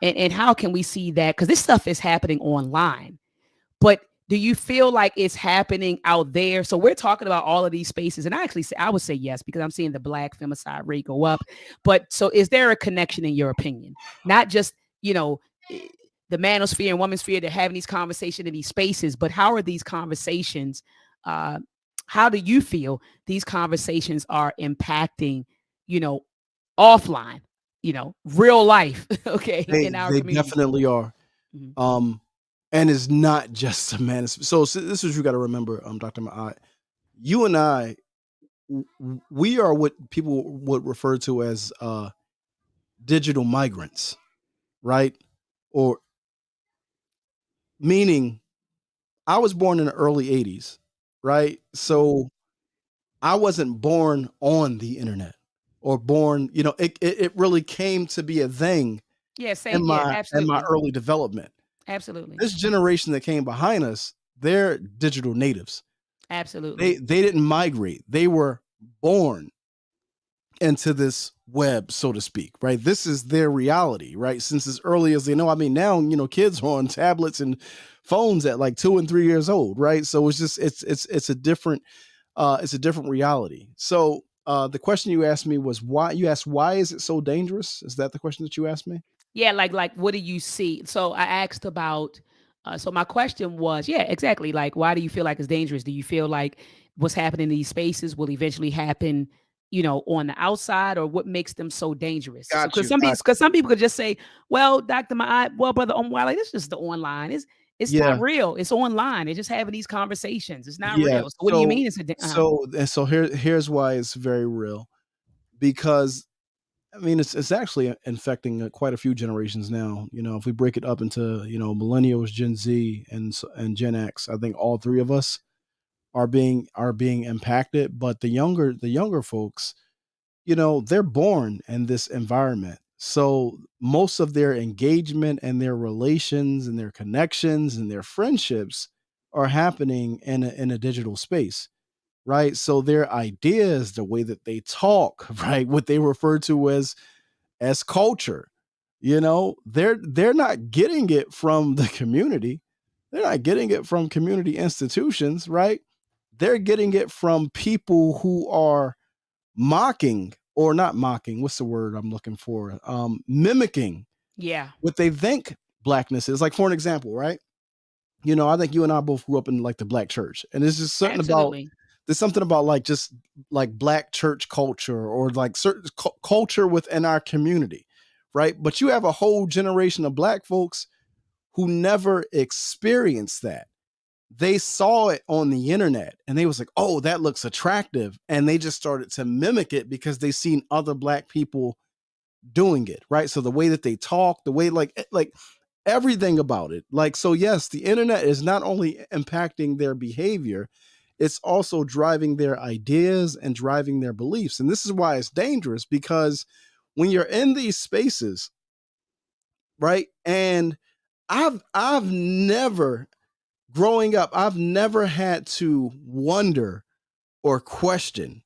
And how can we see that? Because this stuff is happening online, but do you feel like it's happening out there? So we're talking about all of these spaces, and I would say yes, because I'm seeing the black femicide rate go up. But so is there a connection in your opinion? Not just, eh, the manosphere and womansphere, they're having these conversations in these spaces, but how are these conversations, uh, how do you feel these conversations are impacting, you know, offline, real life, okay,
They
in our
they
community?
definitely are.
Mhm.
Um, and it's not just a man. So this is what you got to remember, Dr. Maat. You and I, we are what people would refer to as digital migrants, right? Or meaning I was born in the early 80s, right? So I wasn't born on the internet or born, it really came to be a thing
Yeah, same. Yeah,
in my
absolutely.
early development.
Absolutely.
This generation that came behind us, they're digital natives.
Absolutely.
They didn't migrate. They were born into this web, so to speak, right? This is their reality, right? Since as early as they know. I mean, now, kids are on tablets and phones at like 2 and 3 years old, right? So it's just it's a different reality. So the question you asked me was why. You asked why is it so dangerous? Is that the question that you asked me?
Yeah, like what do you see? So I asked about so my question was, yeah, exactly. Like why do you feel like it's dangerous? Do you feel like what's happening in these spaces will eventually happen, on the outside, or what makes them so dangerous? So
Got
because
you. Got
some people could just say, well, Dr. Maat, well, brother Omowale, like, this is just the online. It's not
Yeah.
real. It's online. They're just having these conversations. It's not
Yeah.
real. So what do you
So
mean it's a
here's why it's very real, because I mean, it's actually infecting quite a few generations now. If we break it up into millennials, Gen Z, and Gen X, I think all three of us are being impacted. But the younger folks, they're born in this environment, so most of their engagement and their relations and their connections and their friendships are happening in a digital space, right? So their ideas, the way that they talk, right, what they refer to as culture, they're not getting it from the community. They're not getting it from community institutions, right? They're getting it from people who are mocking, or not mocking, what's the word I'm looking for, mimicking
Yeah,
what they think blackness is. Like, for an example, right? I think you and I both grew up in like the black church, and
absolutely.
there's something about like just like black church culture, or like certain culture within our community, right? But you have a whole generation of black folks who never experienced that. They saw it on the internet and they was like, oh, that looks attractive, and they just started to mimic it because they seen other black people doing it, right? So the way that they talk, the way like everything about it. Like, so yes, the internet is not only impacting their behavior, it's also driving their ideas and driving their beliefs. And this is why it's dangerous, because when you're in these spaces, right? And I've never, growing up, I've never had to wonder or question,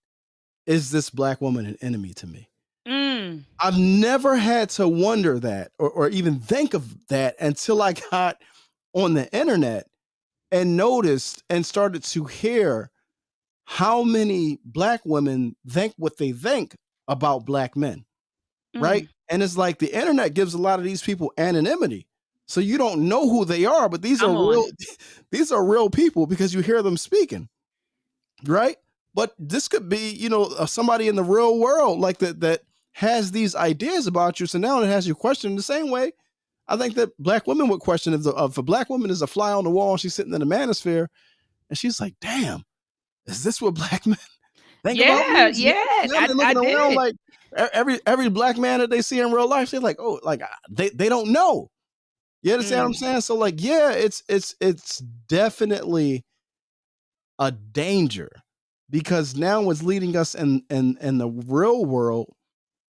is this black woman an enemy to me?
Mm,
I've never had to wonder that, or even think of that until I got on the internet and noticed and started to hear how many black women think what they think about black men, right?
mm.
And it's like the internet gives a lot of these people anonymity. So you don't know who they are, but these are
Come
real
on.
these are real people because you hear them speaking, right? But this could be, somebody in the real world like that has these ideas about you. So now it has you question the same way I think that black women would question if a black woman is a fly on the wall and she's sitting in the manosphere and she's like, damn, is this what black men think about me?
Yeah,
Yeah,
yeah,
yeah.
I
They're
I
looking around
did.
like every black man that they see in real life, they're like, oh, like they don't know. You understand what I'm
Mm,
saying? So like, yeah, it's definitely a danger, because now it's leading us in the real world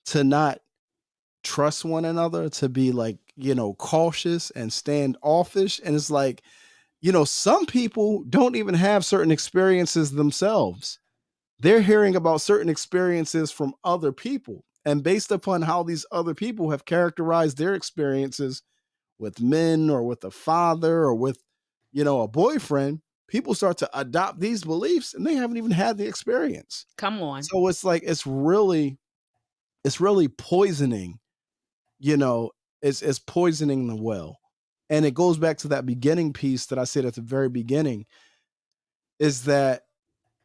to not trust one another, to be like, cautious and standoffish. And it's like, some people don't even have certain experiences themselves. They're hearing about certain experiences from other people. And based upon how these other people have characterized their experiences with men or with a father or with, a boyfriend, people start to adopt these beliefs and they haven't even had the experience.
come on.
So it's like it's really poisoning, you know, it's poisoning the well. And it goes back to that beginning piece that I said at the very beginning, is that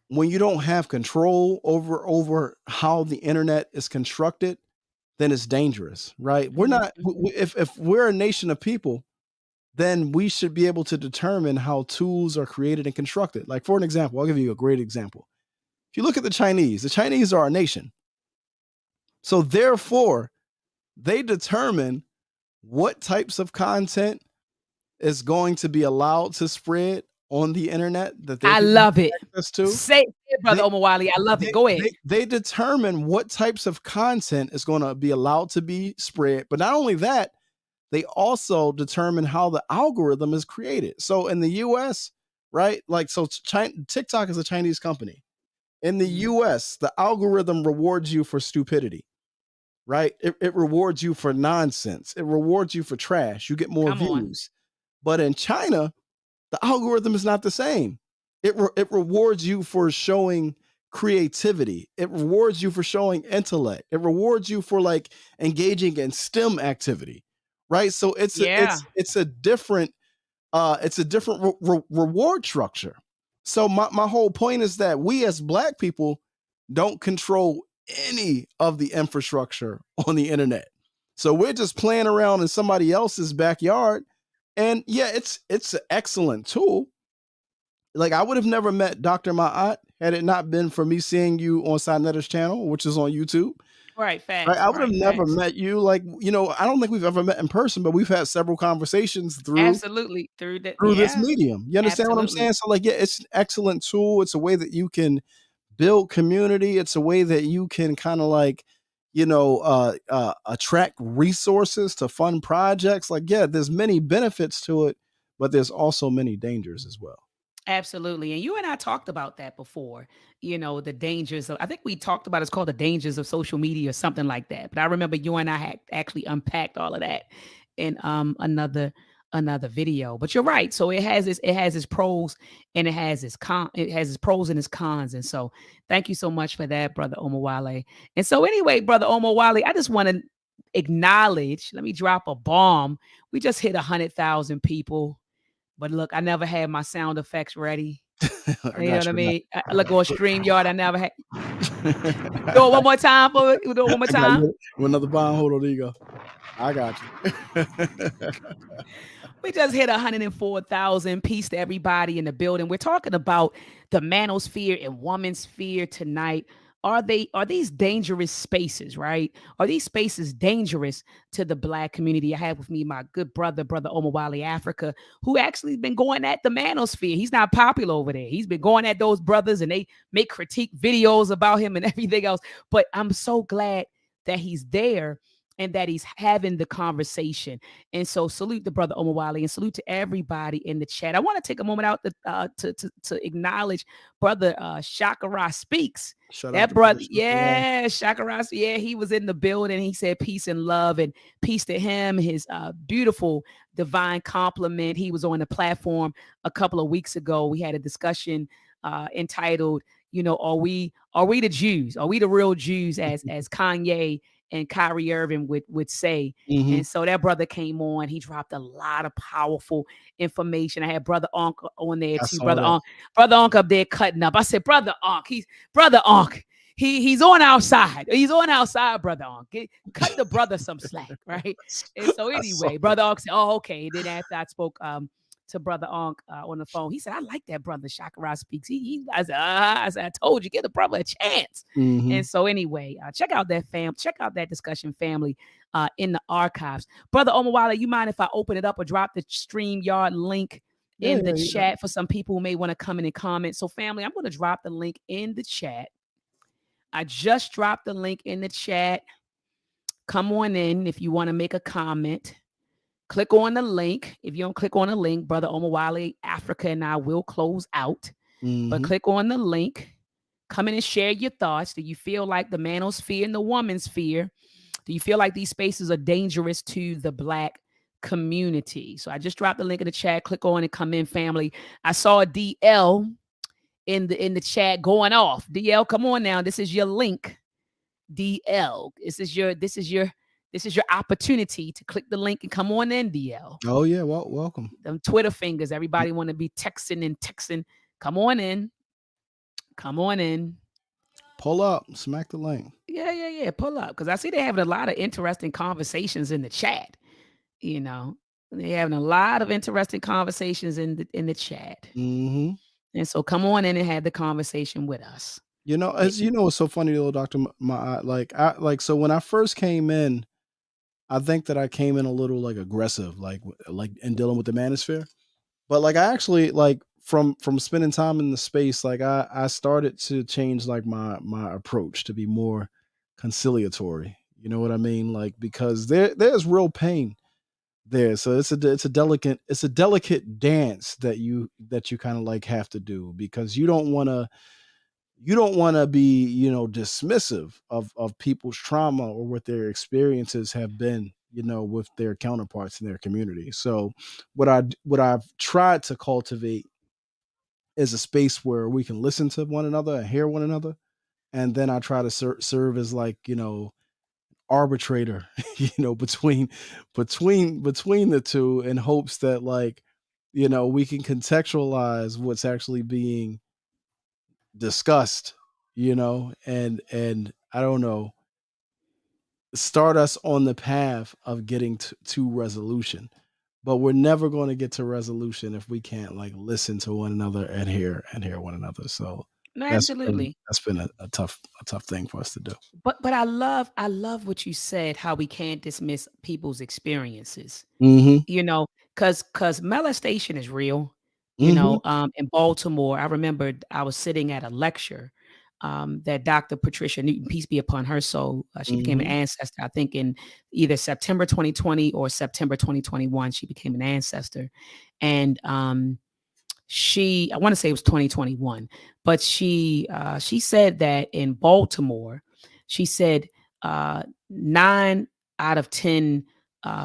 when you don't have control over how the internet is constructed, then it's dangerous, right? We're
Mhm,
not
mhm.
if we're a nation of people, then we should be able to determine how tools are created and constructed. Like, for an example, I'll give you a great example. If you look at the Chinese are a nation. So therefore, they determine what types of content is going to be allowed to spread on the internet that they
I
people
love it.
have access to,
Say it, brother
they
Omowale. I love it.
they
Go ahead.
they determine what types of content is going to be allowed to be spread. But not only that, they also determine how the algorithm is created. So in the US, right? Like, so TikTok is a Chinese company. In the
Mhm.
US, the algorithm rewards you for stupidity, right? It rewards you for nonsense. It rewards you for trash. You get more
Come on.
views. But in China, the algorithm is not the same. It rewards you for showing creativity. It rewards you for showing intellect. It rewards you for like engaging in STEM activity, right? So
Yeah.
it's a different reward structure. So my whole point is that we as black people don't control any of the infrastructure on the internet. So we're just playing around in somebody else's backyard. And yeah, it's an excellent tool. Like, I would have never met dr.maat had it not been for me seeing you on Sinetter's channel, which is on YouTube.
Right.
Right?
Facts.
I would have
Right.
never
Facts.
met you. Like, I don't think we've ever met in person, but we've had several conversations
Absolutely. Through that.
through this
Yeah.
medium. You understand what I'm
Absolutely.
saying? So, like, yeah, it's an excellent tool. It's a way that you can build community. It's a way that you can kind of like, attract resources to fund projects. Like, yeah, there's many benefits to it, but there's also many dangers as well.
Absolutely. And you and I talked about that before, the dangers of, I think we talked about it's called the dangers of social media or something like that. But I remember you and I had actually unpacked all of that in another video. But you're right. So it has its pros and it has its pros and its cons. And so thank you so much for that, brother Omowale. And so anyway, brother Omowale, I just want to acknowledge, let me drop a bomb. We just hit 100,000 people, but look, I never had my sound effects ready.
I
You know what
got
I
you.
mean? I look on StreamYard, I never had.
I
Do it one more time for it. Do it one more
got
time.
you with another bond. Hold on, there you go. I got you.
We just hit 104,000. Peace to everybody in the building. We're talking about the manosphere and womansphere tonight. Are these dangerous spaces, right? Are these spaces dangerous to the black community? I have with me my good brother Omowale Africa, who actually been going at the manosphere. He's not popular over there. He's been going at those brothers and they make critique videos about him and everything else. But I'm so glad that he's there and that he's having the conversation. And so salute the brother Omowale and salute to everybody in the chat. I want to take a moment out to acknowledge brother Shakara Speaks.
Shout out
That
to Brother
brother,
Shakara.
yeah, Shakara, yeah, he was in the building. He said peace and love and peace to him. His beautiful divine compliment. He was on the platform a couple of weeks ago. We had a discussion entitled, are we the Jews? Are we the real Jews as Kanye and Kyrie Irving would say?
Mm-hmm.
And so that brother came on. He dropped a lot of powerful information. I had brother Onk on there
I
too.
saw that.
Brother Onk up there cutting up. I said, brother Onk, he's brother Onk. He's on our side. He's on our side, brother Onk. Cut the brother some slack, right? And so
I saw
anyway,
that.
brother Onk said, "Oh, okay." And then after I spoke to brother Onk on the phone, he said, "I like that brother Shakara Speaks." I said, "I told you, give the brother a chance."
Mm-hmm.
And so anyway, check out that discussion, family, in the archives. Brother Omowale, you mind if I open it up or drop the StreamYard link
Yeah,
in the
yeah, yeah.
chat for some people who may want to come in and comment? So family, I'm going to drop the link in the chat. I just dropped the link in the chat. Come on in if you want to make a comment. Click on the link. If you don't click on the link, brother Omowale Africa and I will close out. But
Mm-hmm.
click on the link. Come in and share your thoughts. Do you feel like the manosphere and the womansphere? Do you feel like these spaces are dangerous to the black community? So I just dropped the link in the chat. Click on and come in, family. I saw a DL in the chat going off. DL, come on now. This is your link. DL. This is your opportunity to click the link and come on in, DL.
Oh yeah, well, welcome.
Them Twitter fingers. Everybody want to be texting and texting. Come on in. Come on in.
Pull up, smack the link.
Yeah. Pull up. Because I see they're having a lot of interesting conversations in the chat. You know, they're having a lot of interesting conversations in the chat.
Mm-hmm.
And so come on in and have the conversation with us.
As you know, it's so funny though, Doctor. Like, so when I first came in, I think that I came in a little like aggressive, like in dealing with the manosphere. But like I actually like from spending time in the space, like I started to change like my approach to be more conciliatory. You know what I mean? Like because there's real pain there. So it's a delicate dance that you kind of like have to do because you don't want to be, you know, dismissive of people's trauma or what their experiences have been, you know, with their counterparts in their community. So what I've tried to cultivate is a space where we can listen to one another and hear one another, and then I try to serve as like, you know, arbitrator, you know, between the two in hopes that like, you know, we can contextualize what's actually being discussed, you know, and I don't know, start us on the path of getting to resolution. But we're never going to get to resolution if we can't like listen to one another and hear one another. So
No, absolutely.
that's been a tough thing for us to do.
But I love what you said, how we can't dismiss people's experiences.
Hmm.
You know, cause molestation is real. You
Hmm.
know, in Baltimore, I remembered I was sitting at a lecture that Dr. Patricia Newton, peace be upon her soul, she became an
Hmm.
ancestor. I think in either September 2020 or September 2021, she became an ancestor, and I want to say it was 2021, but she said that in Baltimore, she said 9 out of 10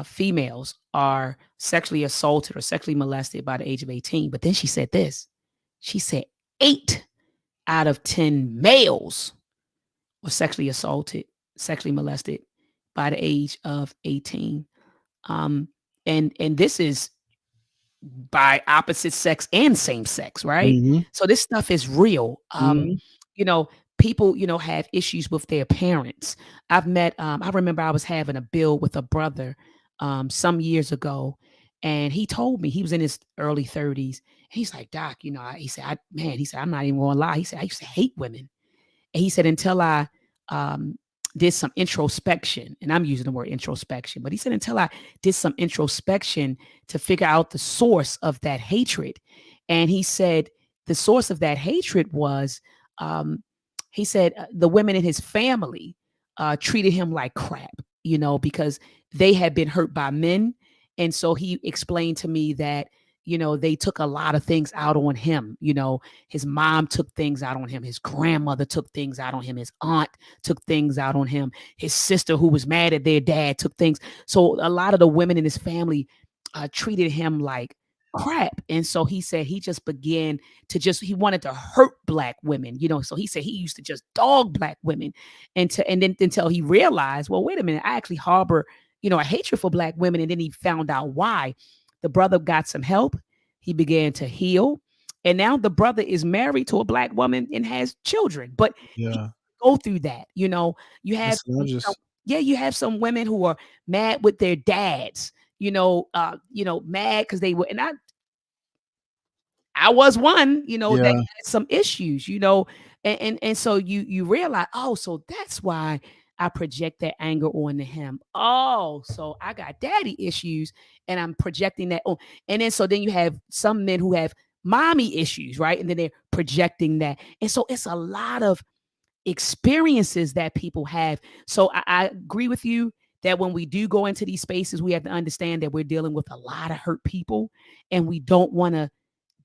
females are sexually assaulted or sexually molested by the age of 18. But then she said this. She said 8 out of 10 males were sexually assaulted, sexually molested by the age of 18. Um, and this is by opposite sex and same sex, right?
Hmm.
So this stuff is real.
Hmm.
You know, people, you know, have issues with their parents. I remember I was having a bill with a brother some years ago, and he told me he was in his early 30s. And he's like, Doc, you know, he said, I'm not even gonna lie. He said, I used to hate women. And he said, until I did some introspection, and I'm using the word introspection, but he said, until I did some introspection to figure out the source of that hatred. And he said, the source of that hatred was, um, he said, the women in his family treated him like crap, you know, because they had been hurt by men. And so he explained to me that, you know, they took a lot of things out on him. You know, his mom took things out on him. His grandmother took things out on him. His aunt took things out on him. His sister, who was mad at their dad, took things. So a lot of the women in his family treated him like crap. And so he said he just began to he wanted to hurt black women, you know. So he said he used to just dog black women and then until he realized, well, wait a minute, I actually harbor, you know, a hatred for black women. And then he found out why. The brother got some help. He began to heal. And now the brother is married to a black woman and has children. But he
Yeah.
go through that. You know, you have
Listen, I just
yeah, you have some women who are mad with their dads, you know, mad because they were, and I was one, you know, that
yeah,
had some issues, you know, and so you realize, oh, so that's why I project that anger onto him. Oh, so I got daddy issues, and I'm projecting that on, and then you have some men who have mommy issues, right? And then they're projecting that, and so it's a lot of experiences that people have. So I agree with you that when we do go into these spaces, we have to understand that we're dealing with a lot of hurt people, and we don't want to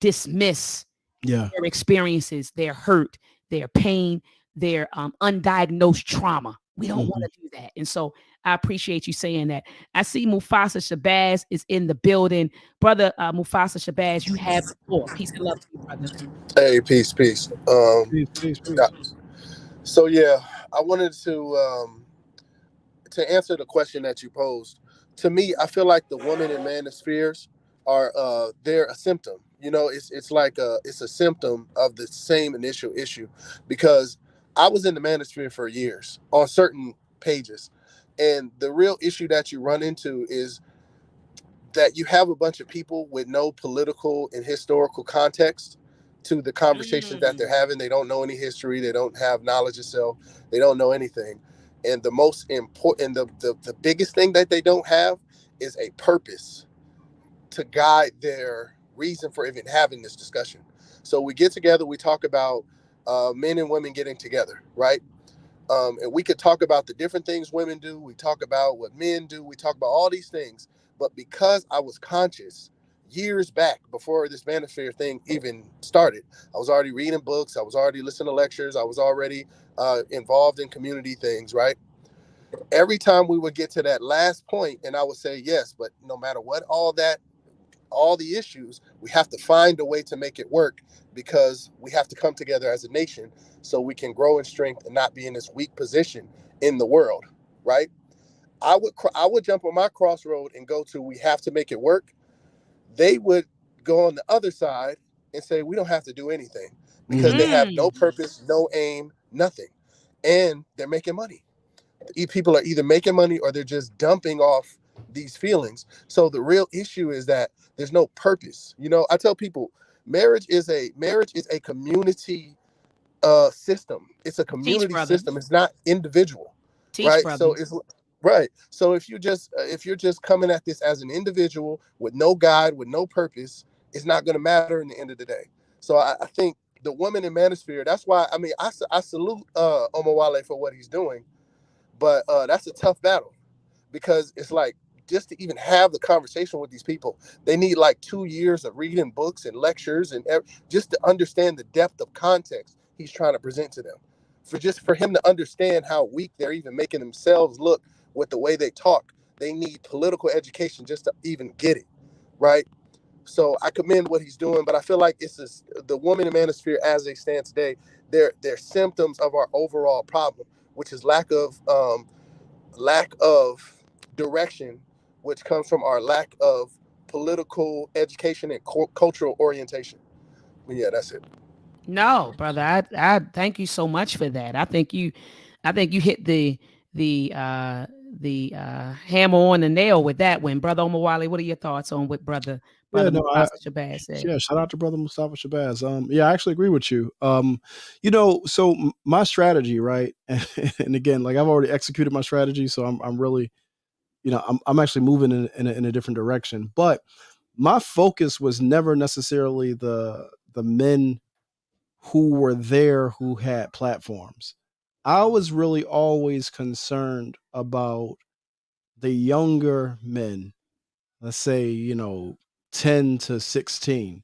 dismiss
yeah.
their experiences, their hurt, their pain, their undiagnosed trauma. We don't want
Hmm.
to do that. And so I appreciate you saying that. I see Mufasa Shabazz is in the building. Brother Mufasa Shabazz, you have the floor. Peace and love to you, brother.
Hey, peace, peace.
Peace, peace,
Yeah.
peace.
So yeah, I wanted to answer the question that you posed. To me, I feel like the woman in manospheres are they're a symptom. You know, it's like it's a symptom of the same initial issue, because I was in the manosphere for years on certain pages, and the real issue that you run into is that you have a bunch of people with no political and historical context to the conversations that they're
Mm.
having. They don't know any history. They don't have knowledge of self. They don't know anything. And the most important, the biggest thing that they don't have is a purpose to guide their reason for even having this discussion. So we get together, we talk about men and women getting together, right? And we could talk about the different things women do. We talk about what men do. We talk about all these things. But because I was conscious years back before this Manosphere thing even started, I was already reading books. I was already listening to lectures. I was already involved in community things, right? Every time we would get to that last point, and I would say, yes, but no matter what, all the issues, we have to find a way to make it work, because we have to come together as a nation so we can grow in strength and not be in this weak position in the world, right? I would jump on my crossroad and go to, we have to make it work. They would go on the other side and say we don't have to do anything, because they have no purpose, no aim, nothing, and they're making money. People are either making money or they're just dumping off these feelings. So the real issue is that there's no purpose. I tell people marriage is a community system. It's a
Teach,
community
brother.
system. It's not individual,
Teach,
right?
brother.
So it's right. So if you're just coming at this as an individual with no guide, with no purpose, it's not going to matter in the end of the day. So I think the woman in Manosphere. That's why I salute Omowale for what he's doing, but that's a tough battle, because it's like, just to even have the conversation with these people, they need like 2 years of reading books and lectures and just to understand the depth of context he's trying to present to them. For him to understand how weak they're even making themselves look with the way they talk, they need political education just to even get it, right? So I commend what he's doing, but I feel like it's just, the woman in Manosphere as they stand today, they're symptoms of our overall problem, which is lack of direction, which comes from our lack of political education and cultural orientation. But yeah, that's it.
No, brother. I thank you so much for that. I think you hit the hammer on the nail with that one, brother Omowale. What are your thoughts on what brother
Yeah, no,
Mustafa Shabazz said?
yeah, shout out to brother Mustafa Shabazz. Yeah, I actually agree with you. So my strategy, right? And again, like I've already executed my strategy, so I'm really, I'm actually moving in a different direction. But my focus was never necessarily the men who were there who had platforms. I was really always concerned about the younger men, let's say, 10 to 16,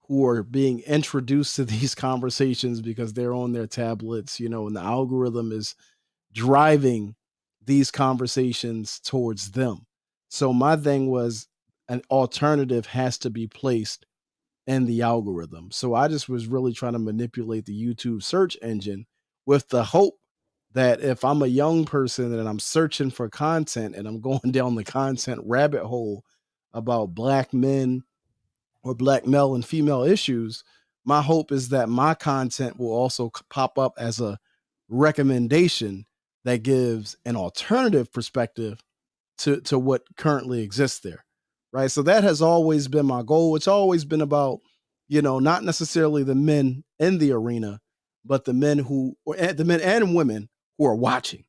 who are being introduced to these conversations because they're on their tablets, and the algorithm is driving these conversations towards them. So my thing was, an alternative has to be placed in the algorithm. So I just was really trying to manipulate the YouTube search engine with the hope that if I'm a young person and I'm searching for content and I'm going down the content rabbit hole about black men or black male and female issues, my hope is that my content will also pop up as a recommendation that gives an alternative perspective to what currently exists there. Right. So that has always been my goal. It's always been about, not necessarily the men in the arena, but the men and women who are watching.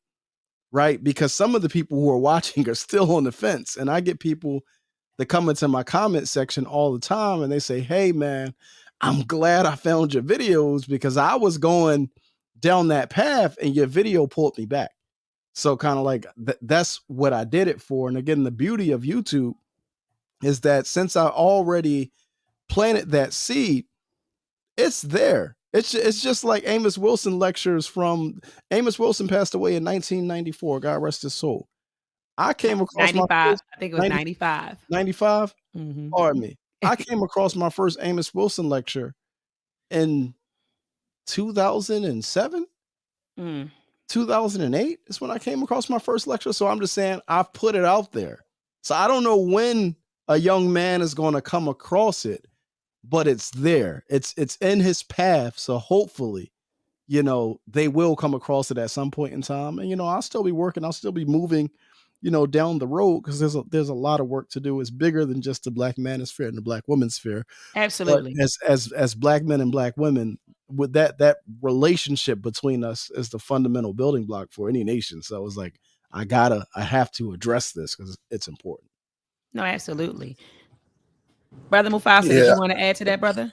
Right. Because some of the people who are watching are still on the fence. And I get people that come into my comment section all the time and they say, "Hey man, I'm glad I found your videos because I was going down that path and your video pulled me back." So kind of like that's what I did it for. And again, the beauty of YouTube is that since I already planted that seed, it's there. It's just like Amos Wilson lectures from Amos Wilson passed away in 1994. God rest his soul. I came across my
95.
first
I think it was
90
95.
95.
Mm-hmm.
Pardon me. I came across my first Amos Wilson lecture in 2007,
Mm.
2008 is when I came across my first lecture. So I'm just saying I've put it out there. So I don't know when a young man is going to come across it, but it's there. It's in his path. So hopefully, they will come across it at some point in time. And I'll still be working, I'll still be moving, down the road because there's a lot of work to do. It's bigger than just the black manosphere and the black womansphere. But
Absolutely.
as black men and black women, with that relationship between us is the fundamental building block for any nation. So it's like I have to address this because it's important.
No, absolutely. Brother Mufasa, did
Yeah.
you want to add to that, brother?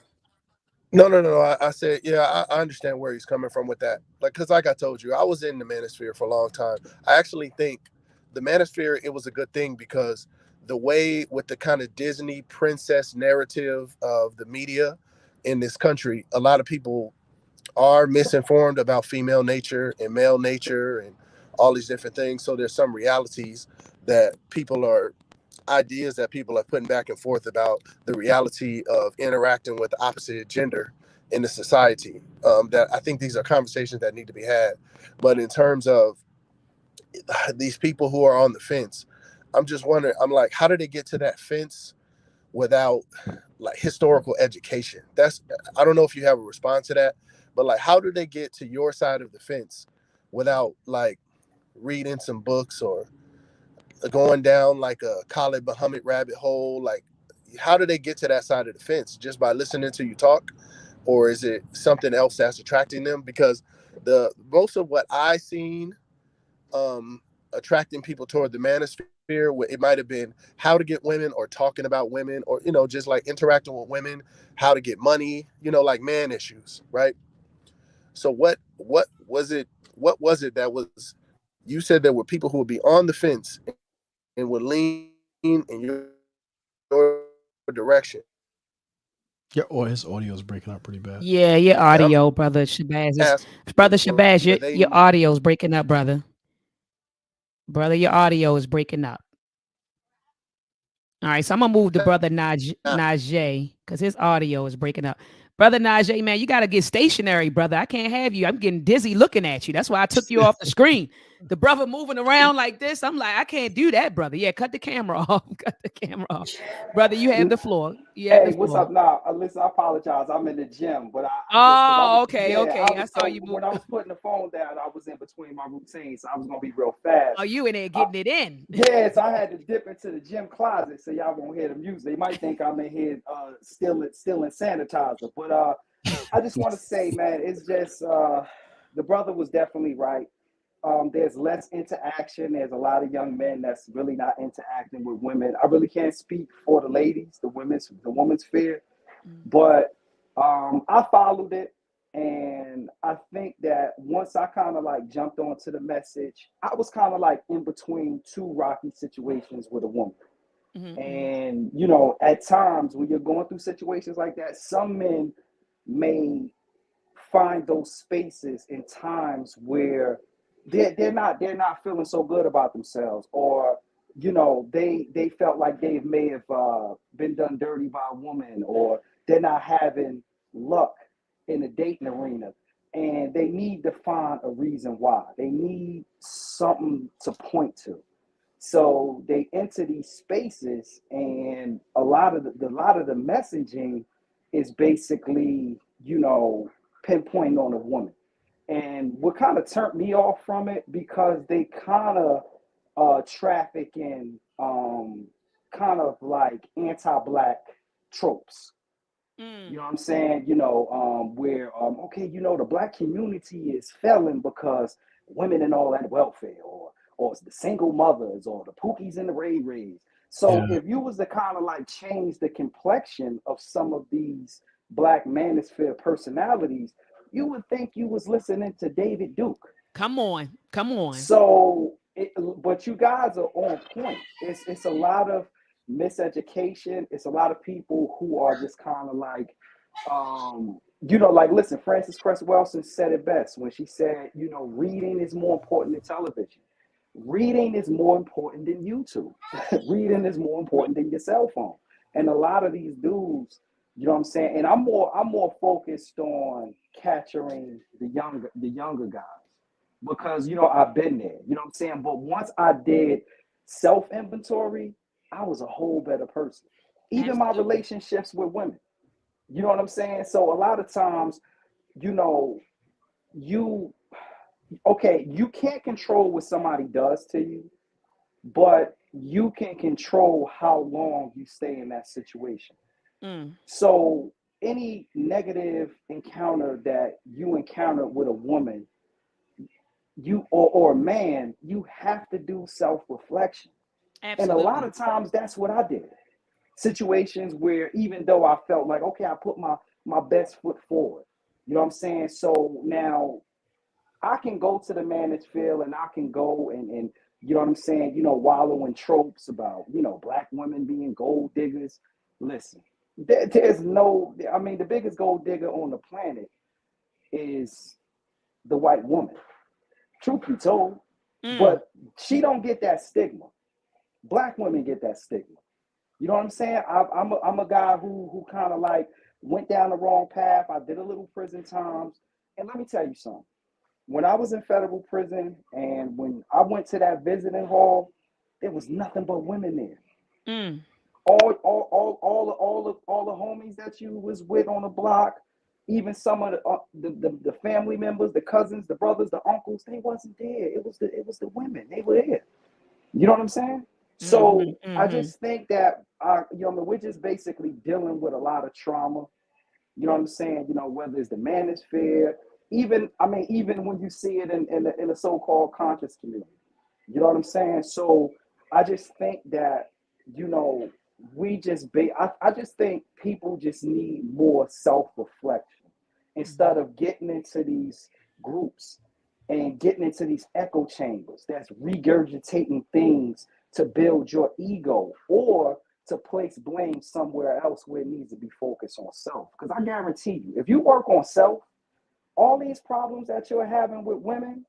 No. I said, yeah, I understand where he's coming from with that. Because like I told you, I was in the manosphere for a long time. I actually think the manosphere, it was a good thing because the way with the kind of Disney princess narrative of the media in this country, a lot of people are misinformed about female nature and male nature and all these different things. So there's some realities that people are ideas that people are putting back and forth about the reality of interacting with the opposite gender in the society. That I think these are conversations that need to be had. But in terms of these people who are on the fence, I'm just wondering, I'm like, how did they get to that fence without like historical education? That's, I don't know if you have a response to that, but like, how do they get to your side of the fence without like reading some books or going down like a Khalid Muhammad rabbit hole? Like, how do they get to that side of the fence? Just by listening to you talk, or is it something else that's attracting them? Because the most of what I seen attracting people toward the manosphere, it might have been how to get women or talking about women or just like interacting with women, how to get money, like man issues, right? So what was it that was, you said there were people who would be on the fence and would lean in your direction
His audio is breaking up pretty bad.
Yeah, your
and I'm
audio, brother Shabazz. Brother
asking,
Shabazz,
were
your
they,
audio is breaking up, brother. Brother, your audio is breaking up. All right, so I'm gonna move to brother Najee because his audio is breaking up. Brother Najee, man, you gotta get stationary, brother. I can't have you. I'm getting dizzy looking at you. That's why I took you off the screen. The brother moving around like this, I'm like, I can't do that, brother. Yeah, cut the camera off. Cut the camera off, brother. You have the floor. You have
Hey,
the
what's
floor.
up now? Listen, I apologize. I'm in the gym, but I just because I was
Oh, okay,
yeah, I
okay. I
was
saw
so
you move.
when I was putting the phone down, I was in between my routines, so I was gonna be real fast.
Oh, you in there
Uh,
getting it in?
yeah, so I had to dip into the gym closet so y'all won't hear the music. They might think I'm in here still in sanitizer, but I just want to say, man, it's just the brother was definitely right. There's less interaction. There's a lot of young men that's really not interacting with women. I really can't speak for the ladies, the woman's fear, but I followed it, and I think that once I kind of like jumped onto the message, I was kind of like in between two rocky situations with a woman.
Mm-hmm.
And at times when you're going through situations like that, some men may find those spaces in times where they're not feeling so good about themselves, or they felt like they may have been done dirty by a woman, or they're not having luck in the dating arena, and they need to find a reason why. They need something to point to, so they enter these spaces, and a lot of the messaging is basically, pinpointing on a woman. And what kind of turned me off from it, because they kind of traffic in kind of like anti-black tropes. You know what I'm saying? Where okay, the black community is failing because women and all that welfare, or it's the single mothers, or the pookies and the ray rays. So
Yeah.
if you was to kind of like change the complexion of some of these black manosphere personalities, you would think you was listening to David Duke.
Come on, come on.
But you guys are on point. It's a lot of miseducation. It's a lot of people who are just kind of like, like, listen. Frances Cress Welsing said it best when she said, reading is more important than television. Reading is more important than YouTube. Reading is more important than your cell phone. And a lot of these dudes, you know what I'm saying. And I'm more focused on capturing the younger guys, because I've been there. You know what I'm saying? But once I did self inventory, I was a whole better person. Even my
Absolutely.
relationships with women. You know what I'm saying? So a lot of times, you know, you okay, you can't control what somebody does to you, but you can control how long you stay in that situation.
Mm.
So any negative encounter that you encounter with a woman, or a man, you have to do self-reflection. And a lot
Absolutely.
of times that's what I did. Situations where even though I felt like, okay, I put my best foot forward. You know what I'm saying? So now I can go to the manosphere and I can go and you know what I'm saying, wallow in tropes about, black women being gold diggers. Listen, there's no, I mean, the biggest gold digger on the planet is the white woman, truth be told.
Mm.
But she don't get that stigma. Black women get that stigma. You know what I'm saying? I'm a guy who kind of like went down the wrong path. I did a little prison times. And let me tell you something. When I was in federal prison and when I went to that visiting hall, there was nothing but women there.
Mm.
All the homies that you was with on the block, even some of the family members, the cousins, the brothers, the uncles, they wasn't there. It was the women. They were there. You know what I'm saying?
Mm-hmm.
So I
Mm-hmm.
just think that we're just basically dealing with a lot of trauma. You know what I'm saying? Whether it's the manosphere, even when you see it in the so-called conscious community. You know what I'm saying? So I just think that, you know, I just think people just need more self-reflection instead of getting into these groups and getting into these echo chambers that's regurgitating things to build your ego or to place blame somewhere else where it needs to be focused on self. Because I guarantee you, if you work on self, all these problems that you're having with women,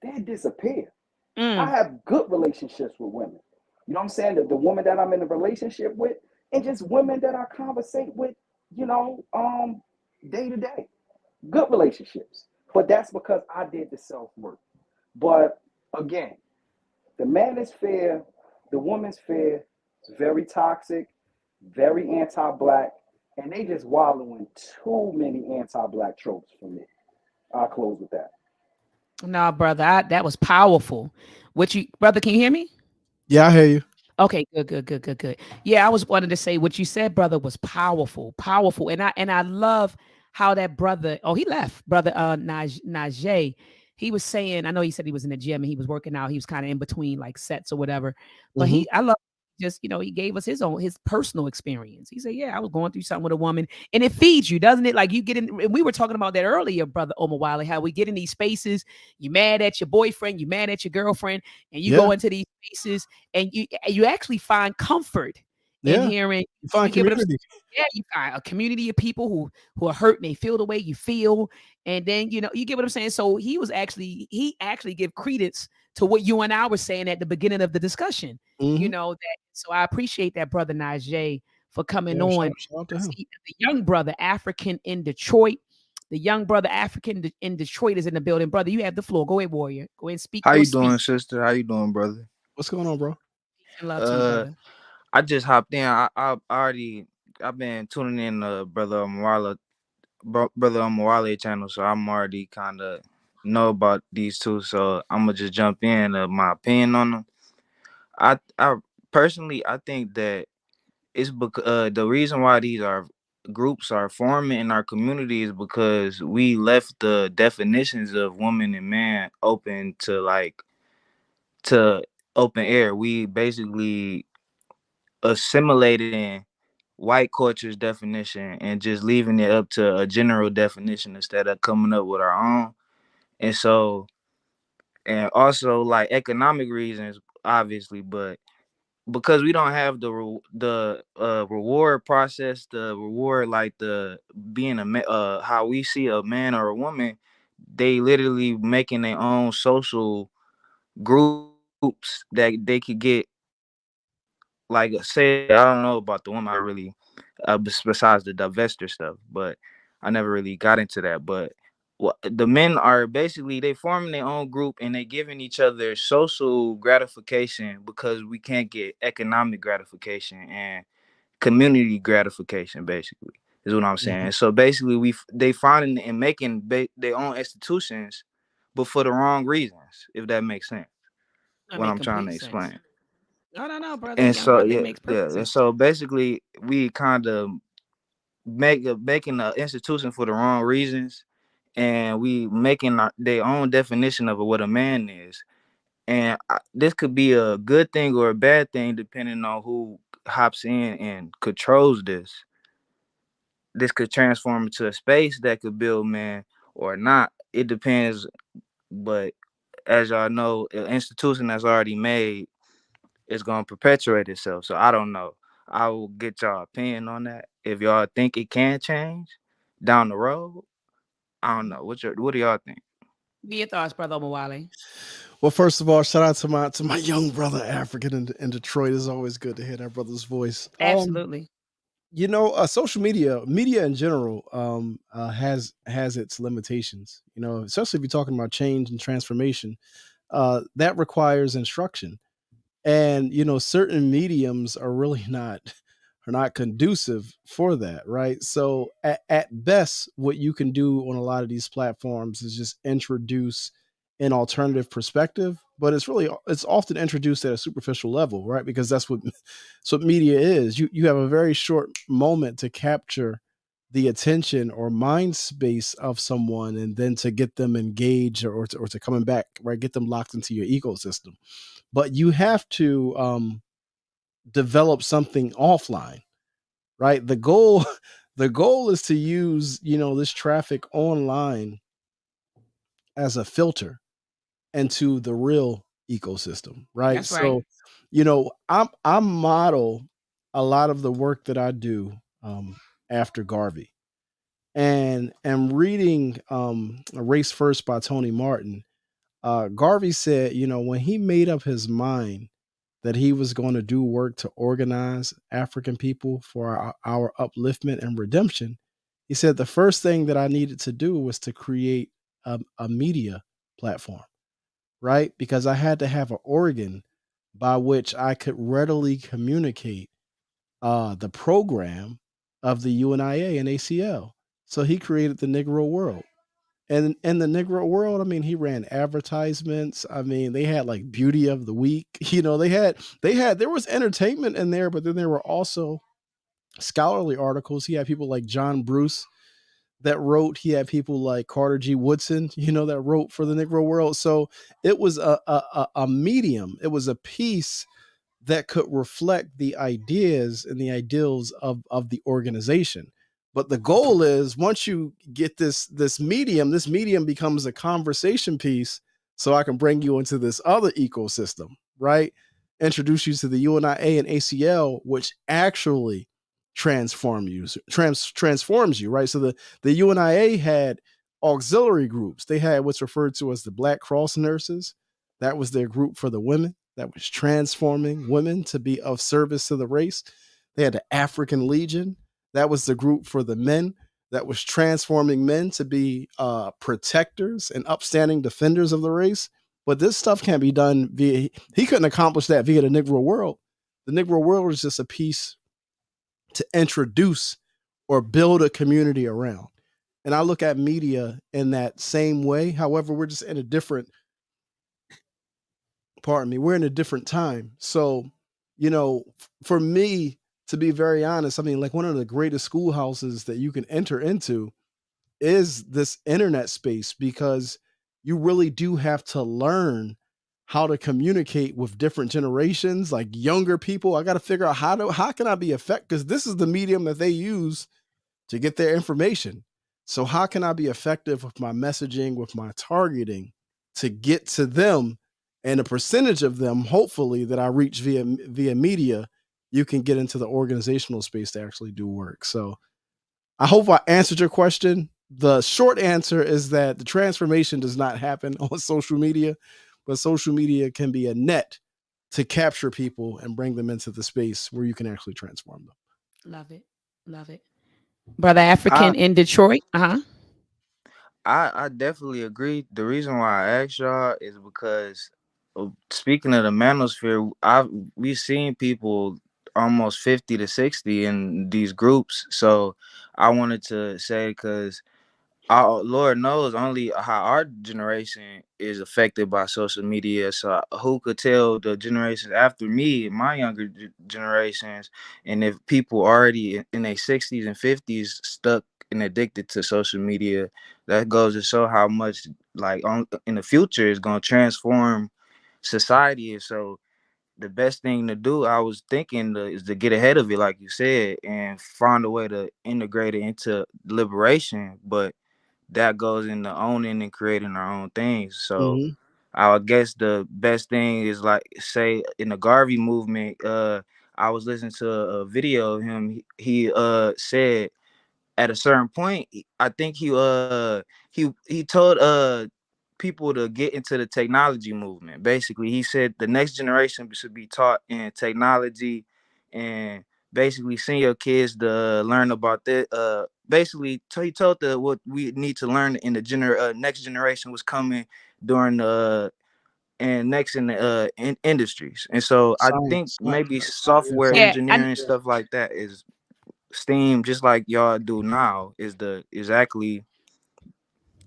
they disappear. I
Mm.
have good relationships with women. You know what I'm saying? The woman that I'm in a relationship with, and just women that I conversate with, you know, day to day. Good relationships. But that's because I did the self work. But again, the man is fair, the woman's fair, it's very toxic, very anti-black, and they just wallow in too many anti-black tropes for me. I'll close with that.
No, brother, that was powerful. What you, brother? Can you hear me?
Yeah, I hear you.
Okay, good, good, good, good, good. Yeah, I was wanted to say what you said, brother, was powerful, powerful, and I love how that brother. Oh, he left, brother. Najee. He was saying. I know he said he was in the gym and he was working out. He was kind of in between like sets or whatever. But
Hmm.
I love just he gave us his personal experience. He said, yeah, I was going through something with a woman, and it feeds you, doesn't it? Like you get in. And we were talking about that earlier, brother Omowale. How we get in these spaces. You mad at your boyfriend, you mad at your girlfriend, and you
Yeah,
go into these spaces and you actually find comfort in
yeah.
hearing.
You find
You get what I'm saying?
community.
Yeah, you find a community of people who are hurt and they feel the way you feel, and then you get what I'm saying. So he actually give credence to what you and I were saying at the beginning of the discussion.
Hmm.
That. So I appreciate that, brother Najee, for coming
Yeah,
on.
shout out to
I
him.
see the young brother African in Detroit. The young brother African in Detroit is in the building. Brother, you have the floor. Go ahead, warrior. Go ahead and speak
How
your
you doing,
speech.
sister? How you doing, brother?
What's going on, bro?
Peace and love to you,
Uh,
brother.
I just hopped in. I already I've been tuning in brother Omowale channel, so I'm already kind of know about these two. So I'm gonna just jump in my opinion on them. I personally I think that it's because the reason why these are groups are forming in our community is because we left the definitions of woman and man open to open air. We basically assimilated in white culture's definition and just leaving it up to a general definition instead of coming up with our own. And so, and also like economic reasons, obviously, but because we don't have the reward process, the reward like the being how we see a man or a woman, they literally making their own social groups that they could get like say I don't know about the woman. I don't really besides the divester stuff, but I never really got into that. But the men are basically they forming their own group and they giving each other social gratification because we can't get economic gratification and community gratification. Basically, is what I'm
Hmm.
saying. So basically, they finding and making their own institutions, but for the wrong reasons. If that makes sense,
That
what
make
I'm trying to
complete sense.
explain.
No, no, no, brother,
And
young
so
brother, it
yeah,
makes
yeah.
perfect
And
sense.
so basically, we kind of making an institution for the wrong reasons, and we making their own definition of what a man is. And this could be a good thing or a bad thing depending on who hops in and controls this. This could transform into a space that could build man or not. It depends. But as y'all know, an institution that's already made is going to perpetuate itself. So I don't know. I will get y'all opinion on that. If y'all think it can change down the road, I don't know. What do y'all think?
Be your thoughts, brother Omowale.
Well, first of all, shout out to my young brother African in Detroit. It's always good to hear that brother's voice.
Absolutely.
Social media in general, has its limitations. Especially if you're talking about change and transformation, that requires instruction. And certain mediums are really not are not conducive for that, right? So at best, what you can do on a lot of these platforms is just introduce an alternative perspective, but it's often introduced at a superficial level, right? Because that's what media is. You have a very short moment to capture the attention or mind space of someone, and then to get them engaged, or to coming back, right? Get them locked into your ecosystem. But you have to develop something offline, right? The goal is to use this traffic online as a filter into the real ecosystem, right?
That's right.
So I model a lot of the work that I do, after Garvey, and am reading A Race First by Tony Martin. Garvey said, when he made up his mind that he was going to do work to organize African people for our upliftment and redemption, he said the first thing that I needed to do was to create a media platform, right? Because I had to have an organ by which I could readily communicate the program of the UNIA and ACL. So he created the Negro World. And in the Negro World, I mean, he ran advertisements. I mean, they had like Beauty of the Week. There was entertainment in there, but then there were also scholarly articles. He had people like John Bruce that wrote. He had people like Carter G. Woodson, that wrote for the Negro World. So it was a medium. It was a piece that could reflect the ideas and the ideals of the organization. But the goal is, once you get this medium becomes a conversation piece, so I can bring you into this other ecosystem, right? Introduce you to the UNIA and ACL, which actually transforms you, right? So the UNIA had auxiliary groups. They had what's referred to as the Black Cross nurses. That was their group for the women that was transforming women to be of service to the race. They had the African Legion. That was the group for the men that was transforming men to be protectors and upstanding defenders of the race. But this stuff can't be done he couldn't accomplish that via the Negro World. The Negro World is just a piece to introduce or build a community around. And I look at media in that same way. However, we're just in a different, pardon me, we're in a different time. So, for me, to be very honest, I mean, like, one of the greatest schoolhouses that you can enter into is this internet space, because you really do have to learn how to communicate with different generations, like younger people. I got to figure out how can I be effective, because this is the medium that they use to get their information. So how can I be effective with my messaging, with my targeting, to get to them, and a percentage of them, hopefully, that I reach via media, you can get into the organizational space to actually do work. So I hope I answered your question. The short answer is that the transformation does not happen on social media, but social media can be a net to capture people and bring them into the space where you can actually transform them.
Love it. Love it. Brother
I
African in Detroit. Uh-huh.
I definitely agree. The reason why I asked y'all is because, speaking of the manosphere, we've seen people almost 50 to 60 in these groups. So I wanted to say, because Lord knows only how our generation is affected by social media. So who could tell the generations after me, my younger generations, and if people already in their 60s and 50s stuck and addicted to social media, that goes to show how much like in the future is going to transform society. And so the best thing to do, I was thinking, is to get ahead of it, like you said, and find a way to integrate it into liberation. But that goes into owning and creating our own things. So
Hmm.
I guess the best thing is like say in the Garvey movement, I was listening to a video of him. He said at a certain point, I think he told people to get into the technology movement. Basically, he said the next generation should be taught in technology, and basically send your kids to learn about that. Basically, he told the what we need to learn in the next generation was coming during the and next in the industries. And so I think
Science.
maybe
Yeah,
software
Yeah,
science.
and
engineering stuff like that is STEAM, just like y'all do now, is the exactly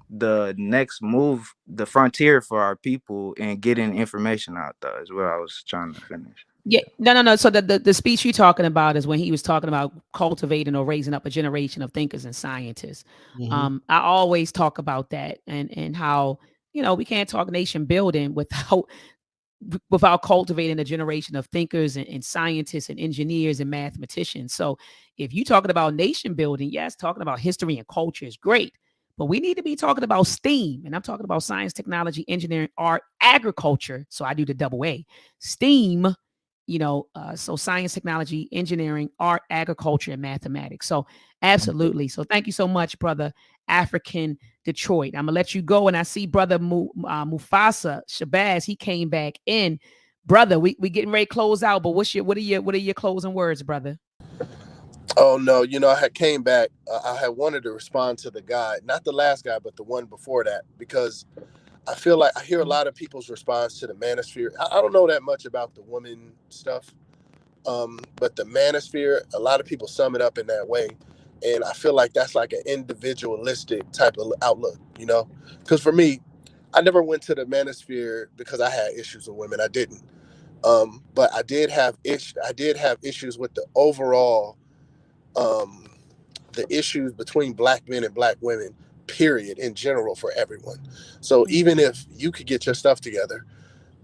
the next move, the frontier for our people and getting information out there is what I was trying to finish.
yeah, no, no, no. So the speech you're talking about is when he was talking about cultivating or raising up a generation of thinkers and scientists.
Hmm.
I always talk about that and how we can't talk nation building without cultivating a generation of thinkers and scientists and engineers and mathematicians. So if you're talking about nation building, yes, talking about history and culture is great. But we need to be talking about STEAM. And I'm talking about science, technology, engineering, art, agriculture. So I do the double A. STEAM, so science, technology, engineering, art, agriculture, and mathematics. So absolutely. So thank you so much, brother African Detroit. I'm gonna let you go, and I see brother Mufasa Shabazz. He came back in, brother. We getting ready to close out, but what are your closing words, brother?
Oh no, I had came back. I had wanted to respond to the guy, not the last guy, but the one before that, because I feel like I hear a lot of people's response to the manosphere. I don't know that much about the woman stuff, but the manosphere, a lot of people sum it up in that way, and I feel like that's like an individualistic type of outlook, Because for me, I never went to the manosphere because I had issues with women. I didn't, but I did have issues with the overall, um, the issues between black men and black women. Period, in general, for everyone. So even if you could get your stuff together,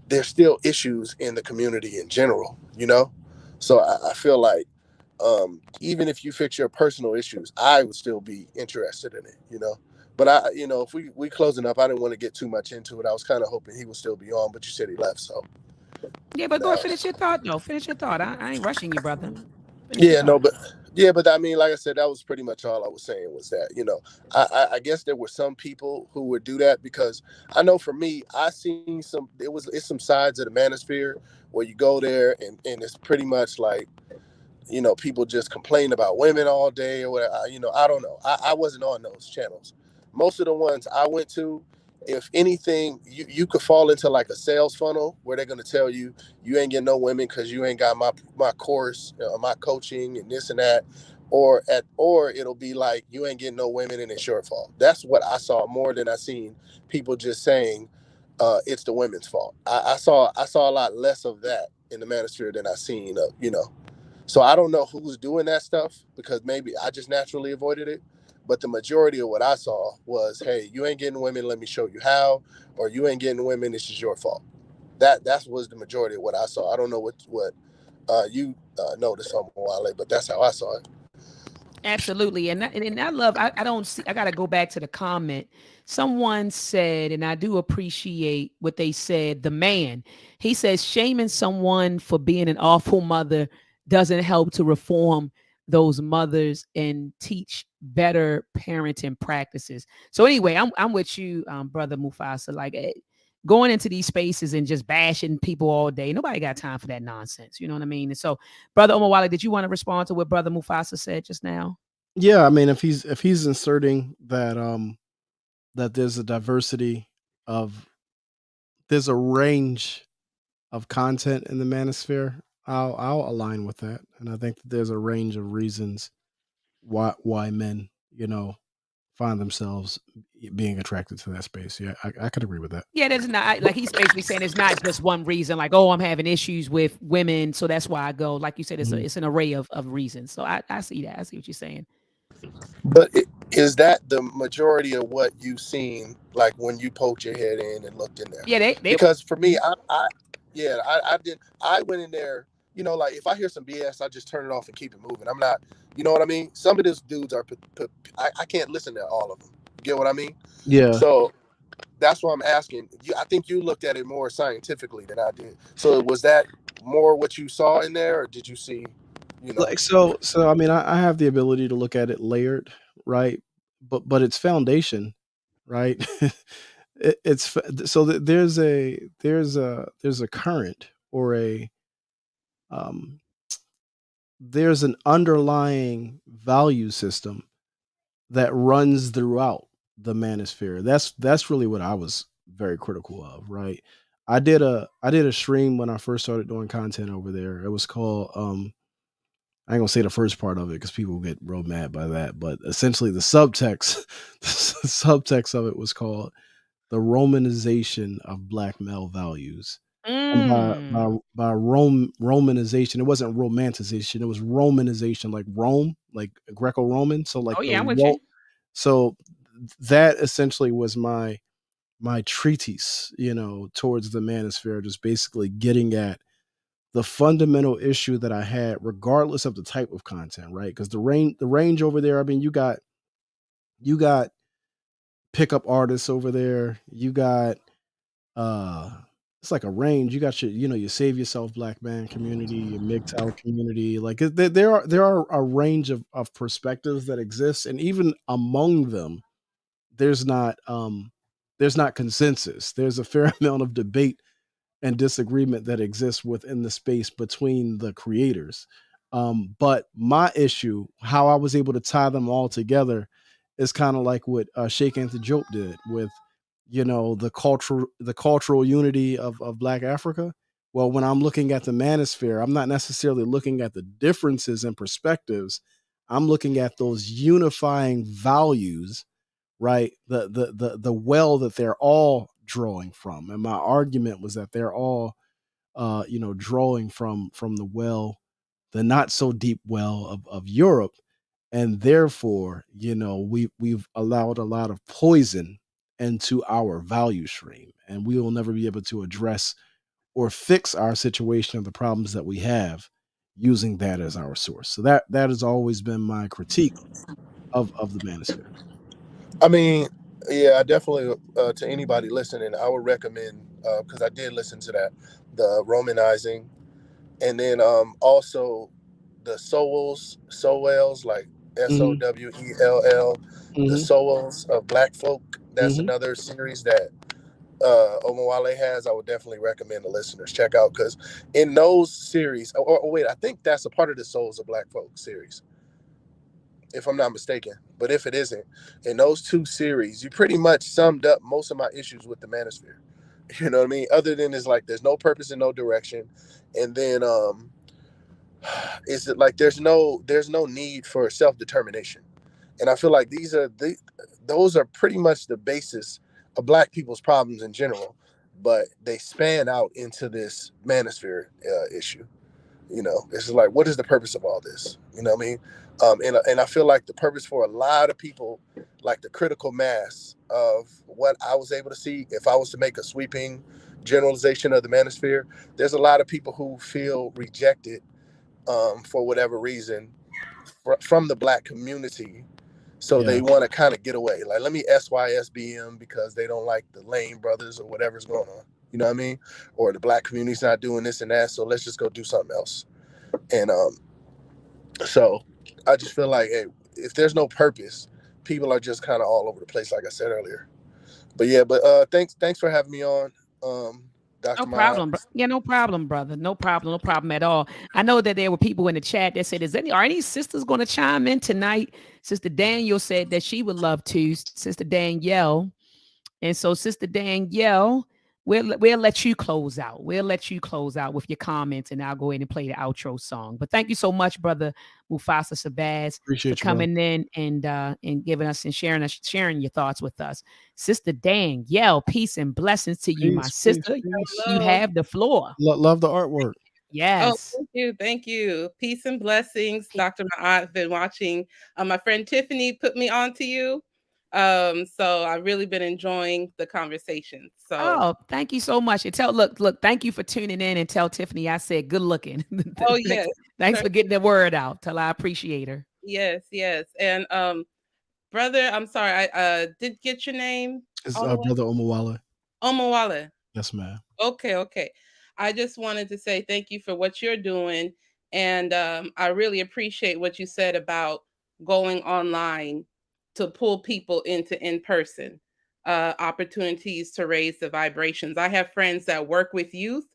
there's still issues in the community in general. So I feel like, even if you fix your personal issues, I would still be interested in it. But if we closing up, I didn't want to get too much into it. I was kind of hoping he would still be on, but you said he left. So
Yeah, but go ahead,
uh,
finish your thought though. Finish your thought. I ain't rushing you, brother. Finish your
yeah, no,
thought.
but I mean, like I said, that was pretty much all I was saying, was that, I guess there were some people who would do that, because I know for me, I seen it's some sides of the manosphere where you go there, and it's pretty much like, people just complain about women all day or whatever. I don't know. I wasn't on those channels. Most of the ones I went to, if anything, you could fall into like a sales funnel where they're going to tell you you ain't getting no women because you ain't got my course, my coaching and this and that, or it'll be like you ain't getting no women and it's your fault. That's what I saw more than I seen people just saying it's the women's fault. I saw a lot less of that in the manosphere than I seen so I don't know who's doing that stuff, because maybe I just naturally avoided it. But the majority of what I saw was, hey, you ain't getting women, let me show you how, or you ain't getting women, this is your fault. That was the majority of what I saw. I don't know what you noticed on Wale, but that's how I saw it.
Absolutely. And I love, I don't see, I got to go back to the comment. Someone said, and I do appreciate what they said, the man, he says, shaming someone for being an awful mother doesn't help to reform those mothers and teach better parenting practices. So anyway, I'm with you, brother Mufasa. Like, going into these spaces and just bashing people all day, nobody got time for that nonsense. You know what I mean? And so, brother Omowale, did you want to respond to what brother Mufasa said just now?
Yeah, I mean, if he's inserting that there's a diversity of there's a range of content in the manosphere, I'll align with that, and I think that there's a range of reasons why men, find themselves being attracted to that space. Yeah, I could agree with that.
Yeah, there's not like he's basically saying it's not just one reason, like, oh, I'm having issues with women, so that's why I go. Like you said,
Mhm.
it's an array of reasons. So I see that. I see what you're saying.
But is that the majority of what you've seen, like when you poked your head in and looked in there?
Yeah, they
Because for me,
mhm.
I did. I went in there. You know, like if I hear some BS, I just turn it off and keep it moving. I'm not. You know what I mean? Some of these dudes are. I can't listen to all of them. You get what I mean?
Yeah.
So that's why I'm asking. I think you looked at it more scientifically than I did. So was that more what you saw in there, or did you see? You know.
Like so I mean I have the ability to look at it layered, right? But its foundation, right? So that there's a current or a um there's an underlying value system that runs throughout the manosphere. That's really what I was very critical of, right? I did a stream when I first started doing content over there. It was called I ain't gonna say the first part of it because people get real mad by that, but essentially the subtext the subtext of it was called the Romanization of black male values. And
Mm.
by Romanization, it wasn't romanticization, it was Romanization, like Rome, like Greco-Roman. So like
Oh
the
yeah, I'm with you.
so that essentially was my treatise, towards the manosphere, just basically getting at the fundamental issue that I had, regardless of the type of content, right? Because the range over there, I mean, you got pickup artists over there, you got uh it's like a range. You got your save yourself black man community, your MGTOW community. Like there are a range of perspectives that exist, and even among them, there's not um there's not consensus. There's a fair amount of debate and disagreement that exists within the space between the creators. But my issue, how I was able to tie them all together, is kind of like what Sheikh Anta Diop did with, the cultural unity of Black Africa. Well, when I'm looking at the manosphere, I'm not necessarily looking at the differences in perspectives. I'm looking at those unifying values, right? The well that they're all drawing from, and my argument was that they're all drawing from the well, the not so deep well of Europe, and therefore we've allowed a lot of poison into our value stream, and we will never be able to address or fix our situation of the problems that we have using that as our source. So that has always been my critique of the manosphere.
I mean, yeah, I definitely to anybody listening, I would recommend because I did listen to that, the Romanizing, and then also the Sowells, like
Hmm.
Sowell, the
Hmm.
Sowells of Black Folk. That's
Hmm.
another series that Omowale has. I would definitely recommend the listeners check out because in those series, or wait, I think that's a part of the Souls of Black Folk series, if I'm not mistaken. But if it isn't, in those two series, you pretty much summed up most of my issues with the Manosphere. You know what I mean? Other than it's like there's no purpose and no direction, and then is it like there's no need for self determination, and I feel like those are pretty much the basis of Black people's problems in general, but they span out into this Manosphere issue. It's just like, what is the purpose of all this? You know what I mean? And I feel like the purpose for a lot of people, like the critical mass of what I was able to see, if I was to make a sweeping generalization of the manosphere, there's a lot of people who feel rejected for whatever reason from the Black community. So
Yeah.
they want to kind of get away. Like, let me SYSBM because they don't like the Lane brothers or whatever's going on. You know what I mean? Or the Black community's not doing this and that. So let's just go do something else. And so I just feel like, hey, if there's no purpose, people are just kind of all over the place, like I said earlier. But yeah, thanks for having me on,
No
Dr. Maat.
problem. Yeah, no problem, brother. No problem. No problem at all. I know that there were people in the chat that said, are any sisters going to chime in tonight? Sister Daniel said that she would love to, Sister Danielle. And so, Sister Danielle, we'll let you close out. We'll let you close out with your comments, and I'll go ahead and play the outro song. But thank you so much, brother Mufasa Sabaz, for
Appreciate you, brother.
coming in and giving us and sharing your thoughts with us. Sister Dan, yell peace and blessings to you, my
Peace, peace,
sister.
peace.
You
Hello.
have the floor.
Love the artwork.
Oh,
Yes.
thank you. Thank you. Peace and blessings, Dr. Maat. Been watching. My friend Tiffany put me on to you. So I've really been enjoying the conversation. So,
Oh, thank you so much. And look, thank you for tuning in and tell Tiffany I said good looking.
oh
thanks,
yes,
thanks for getting the word out. Tell her I appreciate her.
yes, yes. And brother, I'm sorry, I did get your name
It's
all the
our
way.
brother Omowale.
Omowale.
Yes, ma'am.
Okay, okay. I just wanted to say thank you for what you're doing. And I really appreciate what you said about going online to pull people into in person opportunities to raise the vibrations. I have friends that work with youth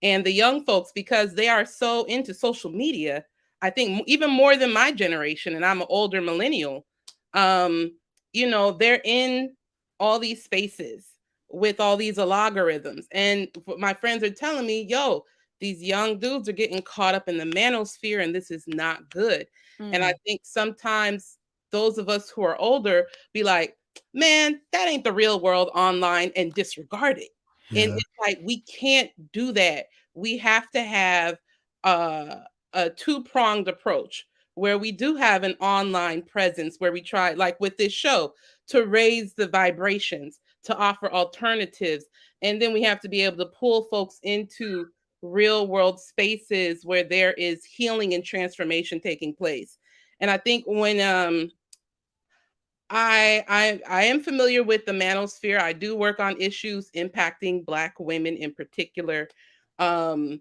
and the young folks because they are so into social media. I think even more than my generation, and I'm an older millennial. Um, they're in all these spaces with all these algorithms. And my friends are telling me, yo, these young dudes are getting caught up in the manosphere and this is not good. And I
Mm,
think sometimes those of us who are older be like, man, that ain't the real world online and disregard it. And
Yeah.
it's like, we can't do that. We have to have uh, a two-pronged approach where we do have an online presence where we try, like with this show, to raise the vibrations, to offer alternatives. And then we have to be able to pull folks into real world spaces where there is healing and transformation taking place. And I think when I am familiar with the manosphere. I do work on issues impacting Black women in particular. Um,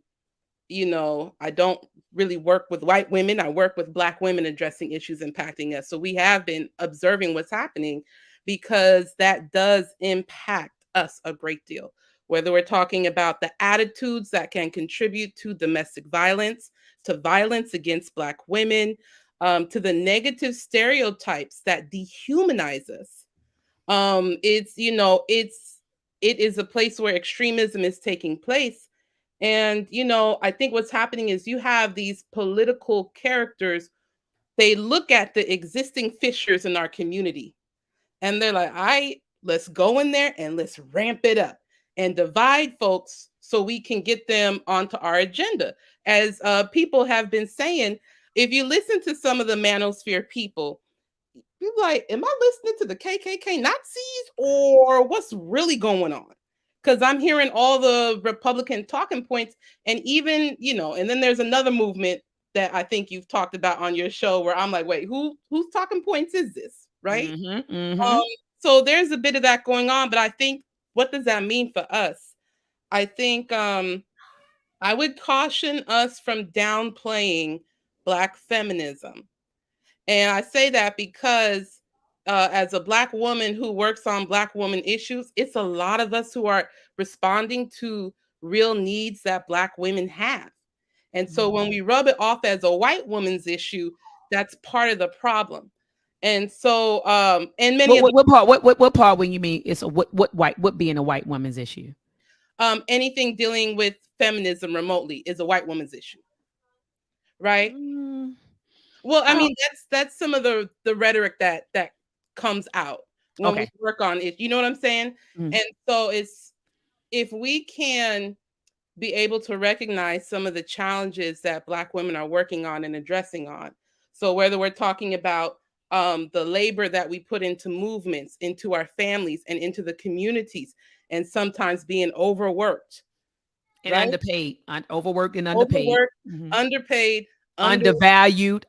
I don't really work with white women. I work with Black women addressing issues impacting us. So we have been observing what's happening because that does impact us a great deal. Whether we're talking about the attitudes that can contribute to domestic violence, to violence against Black women, to the negative stereotypes that dehumanize us. It is a place where extremism is taking place. And, I think what's happening is you have these political characters, they look at the existing fissures in our community and they're like, all right, let's go in there and let's ramp it up and divide folks so we can get them onto our agenda. As people have been saying, if you listen to some of the manosphere people, you're like, am I listening to the KKK Nazis or what's really going on? Because I'm hearing all the Republican talking points, and even and then there's another movement that I think you've talked about on your show where I'm like, wait, whose talking points is this, right?
mm-hmm,
Um,
mm-hmm.
so there's a bit of that going on, but I think what does that mean for us? I think I would caution us from downplaying Black feminism. And I say that because as a Black woman who works on Black woman issues, it's a lot of us who are responding to real needs that Black women have. And so when we rub it off as a white woman's issue, that's part of the problem. And so, and many
What,
of
what what part? What part when you mean it's a what being a white woman's issue?
anything dealing with feminism remotely is a white woman's issue, right?
Mm,
Well, I
I don't.
mean, that's some of the rhetoric that comes out when we
Okay.
work on it. You know what I'm saying?
Mm.
And so it's if we can be able to recognize some of the challenges that Black women are working on and addressing on. So whether we're talking about the labor that we put into movements, into our families, and into the communities, and sometimes being overworked,
And
right?
underpaid, overworked and underpaid,
Overworked,
hmm
underpaid,
undervalued.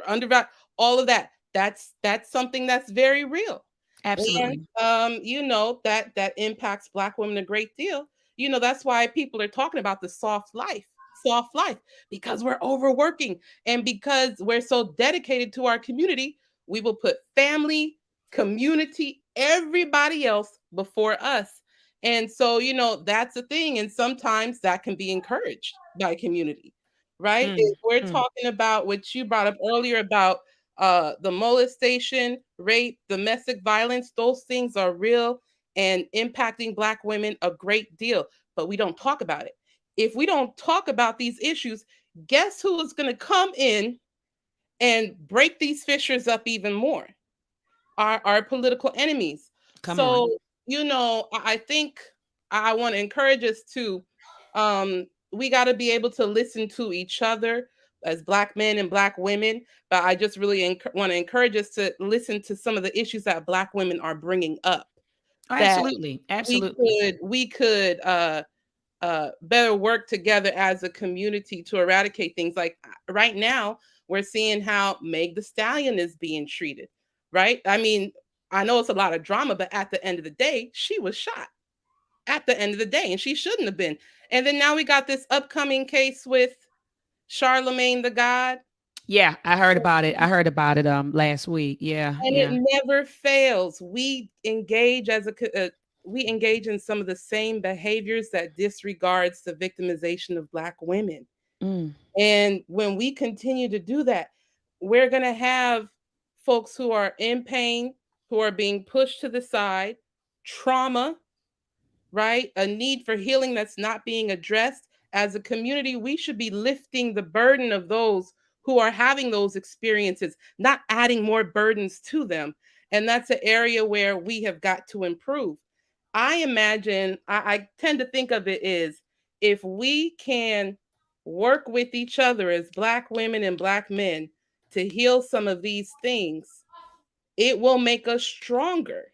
undervalued, all of that. That's something that's very real. And
Absolutely.
that impacts Black women a great deal. That's why people are talking about the soft life, because we're overworking and because we're so dedicated to our community, we will put family, community, everybody else before us. And so, that's the thing. And sometimes that can be encouraged by community, right?
Mm,
If we're
mm.
talking about what you brought up earlier about the molestation, rape, domestic violence, those things are real. and impacting Black women a great deal, but we don't talk about it. If we don't talk about these issues, guess who is going to come in and break these fissures up even more? Our political enemies.
Come on.
So, I think I want to encourage us to, we got to be able to listen to each other as Black men and Black women. But I just really want to encourage us to listen to some of the issues that Black women are bringing up.
Oh,
That
absolutely. Absolutely.
we could better work together as a community to eradicate things. Like right now, we're seeing how Meg the Stallion is being treated, right? I mean, I know it's a lot of drama, but at the end of the day, she was shot at the end of the day, and she shouldn't have been. And then now we got this upcoming case with Charlemagne the God.
Yeah, I heard about it. I heard about it last week. Yeah,
And
yeah.
it never fails. We engage we engage in some of the same behaviors that disregards the victimization of Black women.
Mm.
And when we continue to do that, we're going to have folks who are in pain, who are being pushed to the side, trauma, right? A need for healing that's not being addressed. As a community, we should be lifting the burden of those who are having those experiences, not adding more burdens to them. And that's an area where we have got to improve. I imagine, I tend to think of it as if we can work with each other as Black women and Black men to heal some of these things, it will make us stronger,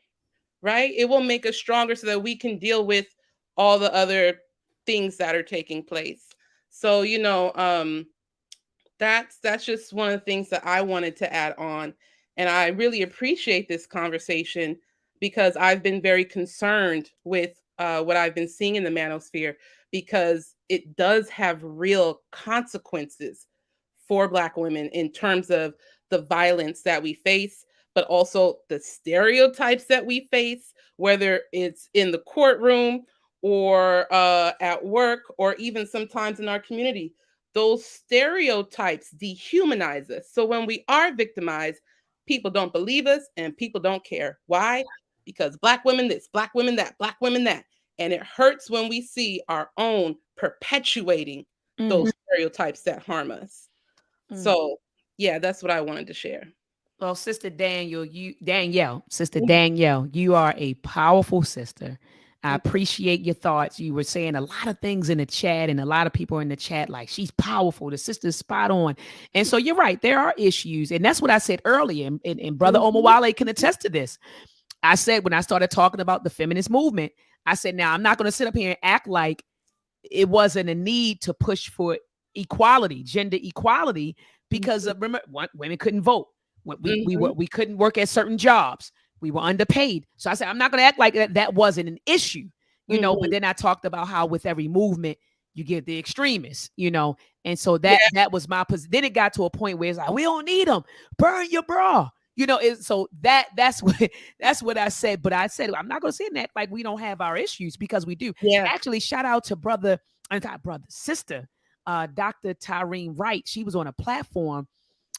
right? It will make us stronger so that we can deal with all the other things that are taking place. So, that's just one of the things that I wanted to add on. And I really appreciate this conversation because I've been very concerned with what I've been seeing in the manosphere, because it does have real consequences for Black women in terms of the violence that we face, but also the stereotypes that we face, whether it's in the courtroom or at work, or even sometimes in our community. Those stereotypes dehumanize us. So when we are victimized, people don't believe us and people don't care. Why? Because Black women this, Black women that, Black women that. And it hurts when we see our own perpetuating those stereotypes that harm us. So, yeah, that's what I wanted to share.
Well, Sister Danielle, Sister Danielle, you are a powerful sister. I appreciate your thoughts. You were saying a lot of things in the chat, and a lot of people in the chat like, she's powerful. The sister's spot on. And so you're right. There are issues. And that's what I said earlier. And Brother Omowale can attest to this. I said, when I started talking about the feminist movement, I said, now I'm not going to sit up here and act like it wasn't a need to push for equality, gender equality, because remember, women couldn't vote. We couldn't work at certain jobs. We were underpaid. So I said, I'm not going to act like that wasn't an issue, but then I talked about how with every movement, you get the extremists, and so that was my position. Then it got to a point where it's like, we don't need them. Burn your bra. So that's what I said. But I said, I'm not going to say that like we don't have our issues, because we do.
Yeah.
Actually, shout out to sister, Dr. Tyreen Wright. She was on a platform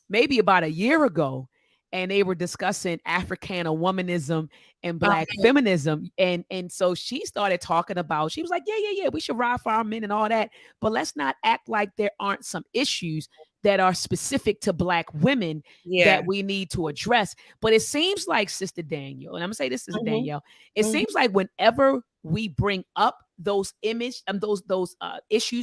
maybe about a year ago, and they were discussing Africana womanism and Black feminism. And so she started talking about, she was like, yeah, we should ride for our men and all that. But let's not act like there aren't some issues that are specific to Black women that we need to address. But it seems like, Sister Danielle, and I'm gonna say this, Sister Danielle, it seems like whenever we bring up those issues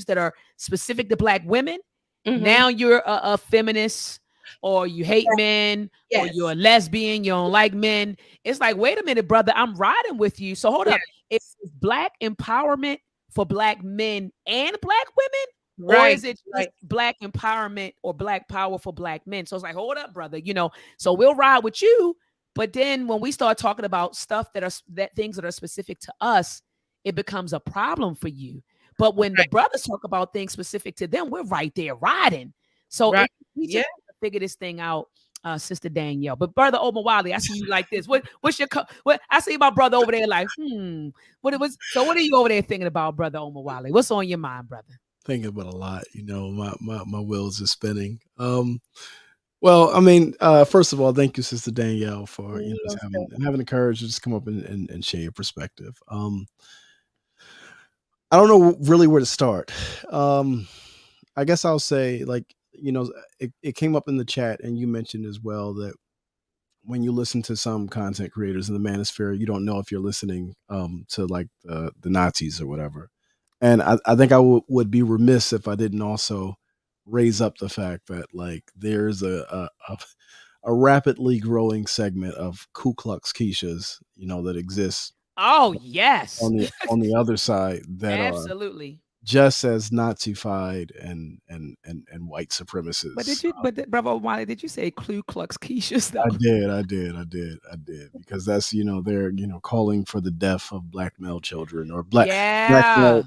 that are specific to Black women, now you're a feminist, or you hate men, or you're a lesbian, you don't like men. It's like, wait a minute, brother, I'm riding with you. So hold up. It's Black empowerment for Black men and Black women, or is it just Black empowerment or Black power for Black men? So it's like, hold up, brother, so we'll ride with you. But then when we start talking about stuff things that are specific to us, it becomes a problem for you. But when the brothers talk about things specific to them, we're right there riding. So we just figure this thing out, Sister Danielle. But Brother Omowale, I see you like this. What's your what I see my brother over there like, what are you over there thinking about, Brother Omowale? What's on your mind, brother?
Thinking about a lot, my wheels are spinning. Well, I mean, first of all, thank you, Sister Danielle, for just
Okay.
having the courage to just come up and share your perspective. I don't know really where to start. Um, I guess I'll say, like, it came up in the chat, and you mentioned as well that when you listen to some content creators in the manosphere, you don't know if you're listening to like the Nazis or whatever. And I think I would be remiss if I didn't also raise up the fact that like there's a rapidly growing segment of Ku Klux Keishas, that exists
Oh yes,
on the other side that are
absolutely.
just as Nazified and white supremacists.
Brother Wiley, did you say Ku Klux Keisha
I
though?
did, I did, because that's they're calling for the death of black male children or black male
Yeah,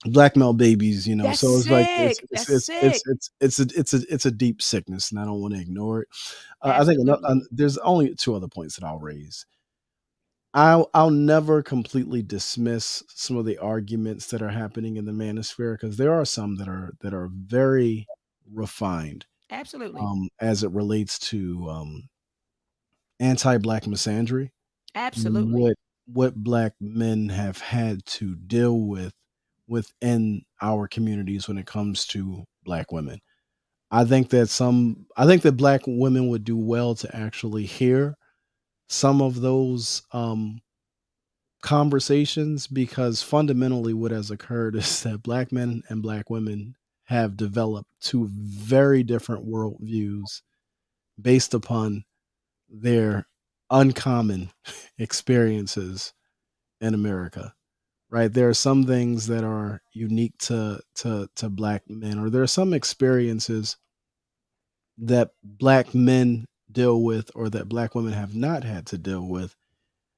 black male babies.
that's
So it's like
sick. That's sick.
it's a deep sickness, and I don't want to ignore it. I think
Absolutely,
there's only two other points that I'll raise. I'll never completely dismiss some of the arguments that are happening in the manosphere because there are some that are very refined
absolutely,
as it relates to anti-black misandry and
absolutely,
what black men have had to deal with within our communities when it comes to black women. I think that black women would do well to actually hear some of those conversations because fundamentally what has occurred is that black men and black women have developed two very different worldviews based upon their uncommon experiences in America. Right? There are some things that are unique to black men, or there are some experiences that black men deal with or that black women have not had to deal with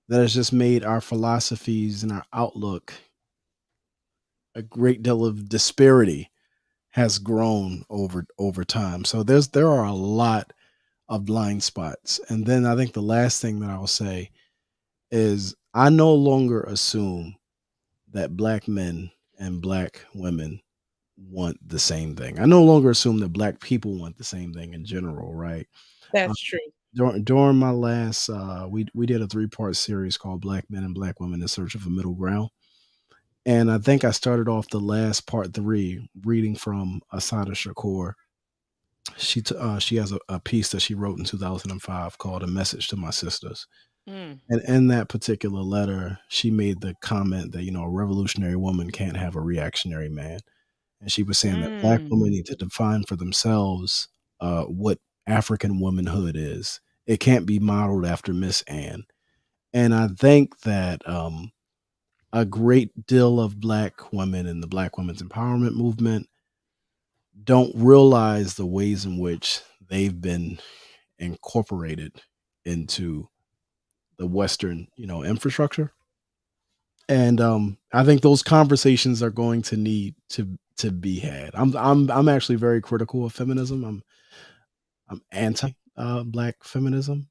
that has just made our philosophies and our outlook a great deal of disparity has grown over time. So there are a lot of blind spots. And then I think the last thing that I'll say is I no longer assume that black men and black women want the same thing. I no longer assume that black people want the same thing in general, right? Uh,
That's true.
during my last, we did a 3-part series called Black Men and Black Women in Search of a Middle Ground, and I think I started off the last part three reading from Asada Shakur. She has a piece that she wrote in 2005 called "A Message to My Sisters."
mm,
And in that particular letter, she made the comment that a revolutionary woman can't have a reactionary man, and she was saying that black women
mm.
need to define for themselves what African womanhood is. It can't be modeled after Miss Anne. And I think that a great deal of black women in the black women's empowerment movement don't realize the ways in which they've been incorporated into the Western, infrastructure. And I think those conversations are going to need to be had. I'm actually very critical of feminism. I'm anti black feminism.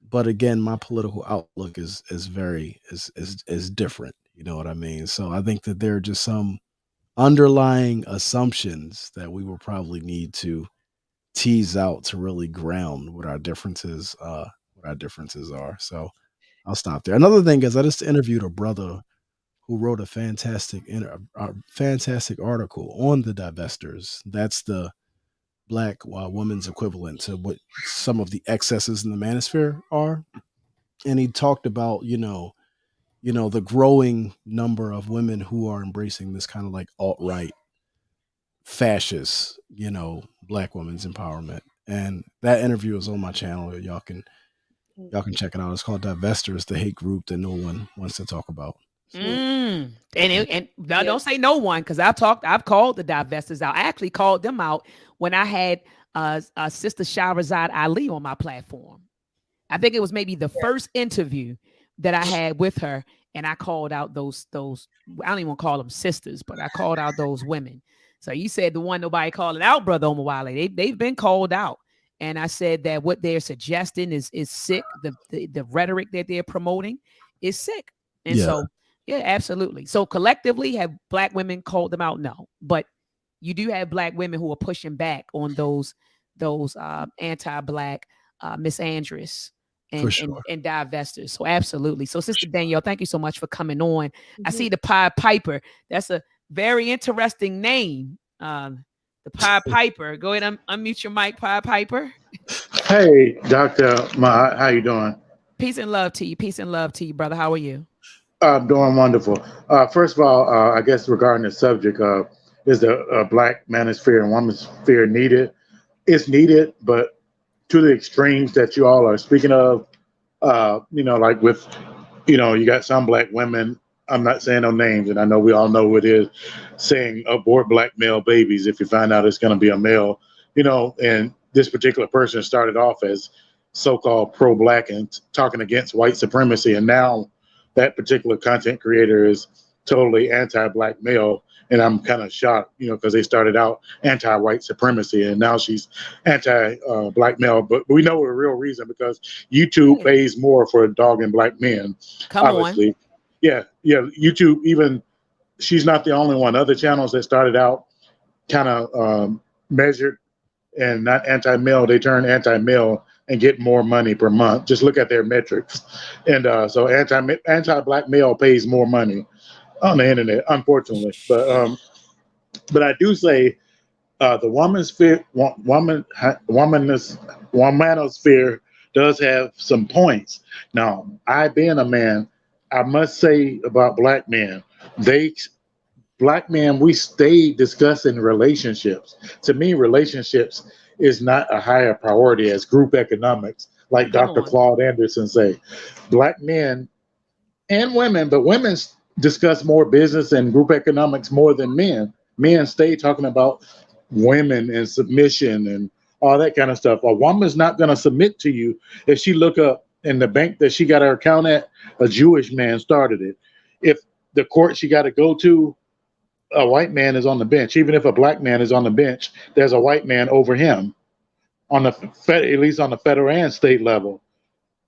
But again, my political outlook is different. You know what I mean? So I think that there are just some underlying assumptions that we will probably need to tease out to really ground what our differences are. So I'll stop there. Another thing is I just interviewed a brother who wrote a fantastic article on the divestors. That's the black woman's equivalent to what some of the excesses in the manosphere are. And he talked about the growing number of women who are embracing this kind of like alt right fascist black women's empowerment. And that interview is on my channel. Y'all can check it out. It's called Divestors, the hate group that no one wants to talk about. So
Mm. And no,
Yeah.
don't say no one because I've called the divestors out. I actually called them out when I had Sister Shahrazad Ali on my platform. I think it was maybe the first interview that I had with her, and I called out those. I don't even want to call them sisters, but I called out those women. So you said the one nobody calling out, Brother Omowale. They've been called out, and I said that what they're suggesting is sick. The rhetoric that they're promoting is sick, and
yeah,
so yeah, absolutely. So collectively, have black women called them out? No, but you do have black women who are pushing back on those anti-black misandrists
For
and divestors. So absolutely. So Sister Danielle, thank you so much for coming on. I
Mhm.
see the Pied Piper. That's a very interesting name. The Pied Piper. Go ahead and unmute your mic, Pied Piper.
Hey, Dr. Maat, how you doing?
Peace and love to you. Peace and love to you, brother. How are you?
I'm doing wonderful. First of all, I guess regarding the subject of is the black manosphere and womansphere needed? It's needed, but to the extremes that you all are speaking of, like with, you got some black women. I'm not saying no names, and I know we all know who it is, saying abort black male babies if you find out it's going to be a male, and this particular person started off as so-called pro-black and talking against white supremacy, and now that particular content creator is totally anti-black male, and I'm kind of shocked, because they started out anti-white supremacy, and now she's anti-black male. But we know the real reason, because YouTube
Yeah.
pays more for dogging black men,
Come on.
obviously. Yeah, yeah. YouTube, even she's not the only one. Other channels that started out kind of measured and not anti-male, they turn anti-male and get more money per month. Just look at their metrics. And so anti-black male pays more money on the internet, unfortunately. But I do say the womanosphere does have some points. Now, I being a man, I must say about black men, they black men, we stay discussing relationships. To me, relationships is not a higher priority as group economics, like
Come
Dr.
on.
Claude Anderson say. Black men and women, but women discuss more business and group economics more than men. Men stay talking about women and submission and all that kind of stuff. A woman's not going to submit to you if she look up in the bank that she got her account at, a Jewish man started it. If the court she got to go to, a white man is on the bench. Even if a black man is on the bench, there's a white man over him on the at least on the federal and state level.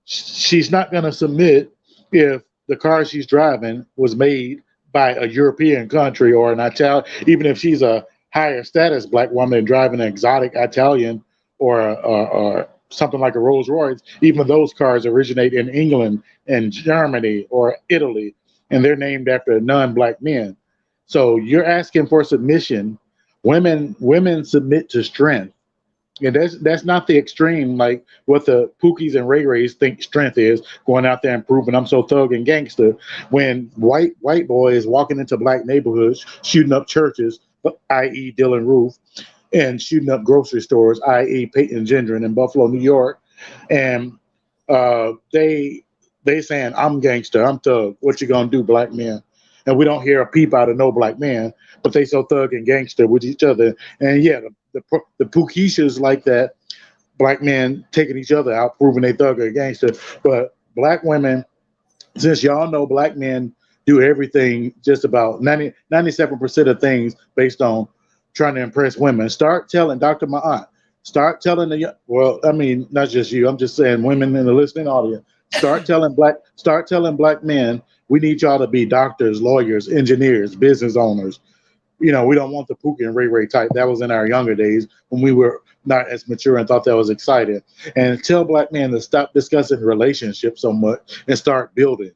She's not going to submit if the car she's driving was made by a European country or an Italian, even if she's a higher status black woman driving an exotic Italian or something like a Rolls Royce. Even those cars originate in England and Germany or Italy, and they're named after non-black men. So you're asking for submission. Women submit to strength. And that's not the extreme like what the Pookies and Ray Rays think strength is, going out there and proving I'm so thug and gangster. When white boys walking into black neighborhoods, shooting up churches, i.e. Dylan Roof, and shooting up grocery stores, i.e. Peyton Gendron in Buffalo, New York, and they saying I'm gangster, I'm thug. What you gonna do, black men? And we don't hear a peep out of no black man, but they so thug and gangster with each other. And yeah, the Pookieshas like that, black men taking each other out, proving they thug or gangster. But black women, since y'all know black men do everything, just about 97% of things based on trying to impress women. Start telling Dr. Maat, start telling well, I mean, not just you, I'm just saying women in the listening audience. Start telling black men, we need y'all to be doctors, lawyers, engineers, business owners. We don't want the Pookie and Ray Ray type. That was in our younger days when we were not as mature and thought that was exciting. And tell black men to stop discussing relationships so much and start building,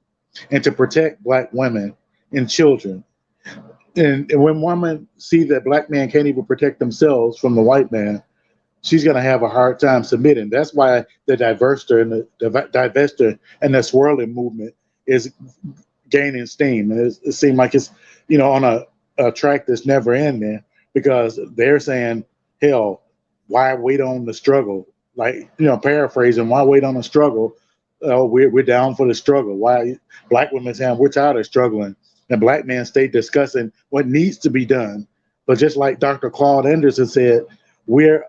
and to protect black women and children. And when women see that black men can't even protect themselves from the white man, she's going to have a hard time submitting. That's why the divestor and the swirling movement is gaining steam. And it seems like it's on a track that's never ending, because they're saying, hell, why wait on the struggle? Like, paraphrasing, why wait on the struggle? We're down for the struggle. Why black women saying we're tired of struggling, and black men stay discussing what needs to be done. But just like Dr. Claude Anderson said, we're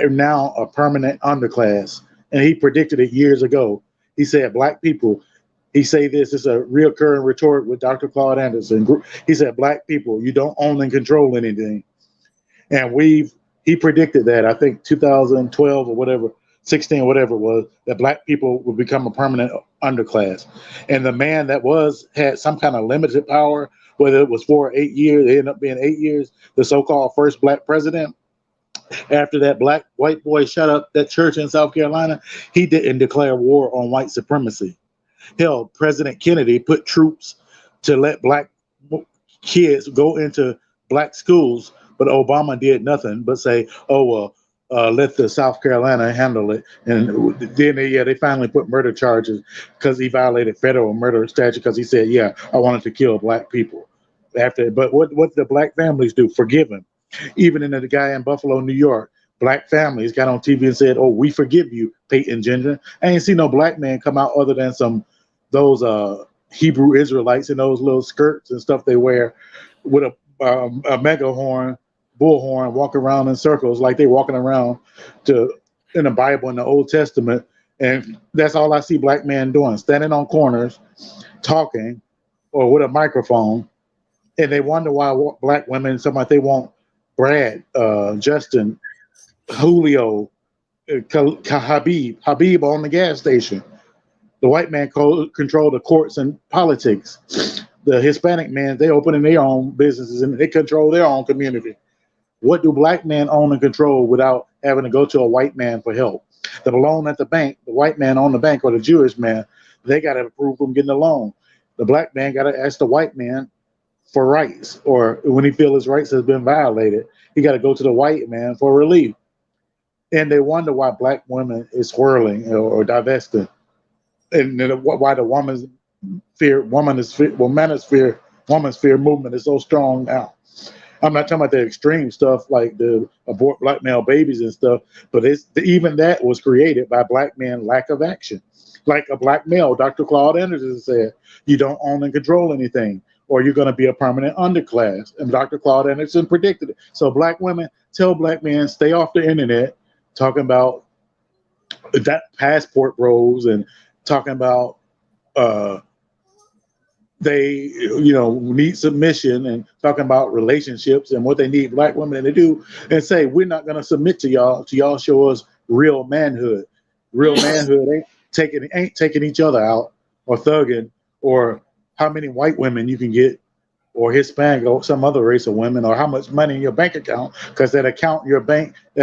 now a permanent underclass, and he predicted it years ago. He said black people, he say this is a reoccurring rhetoric with Dr. Claude Anderson. He said black people, you don't own and control anything. And he predicted that, I think 2012 or whatever, 16 or whatever it was, that black people would become a permanent underclass. And the man that had some kind of limited power, whether it was 4 or 8 years, it ended up being 8 years, the so-called first black president, After that white boy shut up that church in South Carolina, he didn't declare war on white supremacy. Hell, President Kennedy put troops to let black kids go into black schools, but Obama did nothing but say, "Oh well, let the South Carolina handle it." And then they finally put murder charges because he violated federal murder statute because he said, "Yeah, I wanted to kill black people." After, but what did the black families do? Forgive him. Even in the guy in Buffalo, New York, black families got on TV and said, "Oh, we forgive you, Peyton Ginger." I ain't seen no black man come out other than those Hebrew Israelites in those little skirts and stuff they wear with a mega horn, bullhorn, walk around in circles like they walking around in the Bible in the Old Testament. And that's all I see black men doing, standing on corners, talking, or with a microphone. And they wonder why black women, something like they want Brad, Justin, Julio, Habib on the gas station. The white man control the courts and politics. The Hispanic men, they opening their own businesses and they control their own community. What do black men own and control without having to go to a white man for help? The loan at the bank, the white man on the bank or the Jewish man, they got to approve them getting a loan. The black man got to ask the white man for rights, or when he feels his rights has been violated, he got to go to the white man for relief. And they wonder why black women is swirling or divesting, and why the womansphere movement is so strong now. I'm not talking about the extreme stuff like the abort black male babies and stuff, but even that was created by black men lack of action. Like a black male, Dr. Claude Anderson said, you don't own and control anything, or you're going to be a permanent underclass. And Dr. Claude Anderson predicted it. So black women tell black men, stay off the internet, talking about that passport bros and talking about they need submission and talking about relationships and what they need black women to do, and say we're not going to submit to y'all show us real manhood. Real manhood ain't taking each other out or thugging, or how many white women you can get, or Hispanic or some other race of women, or how much money in your bank account, because that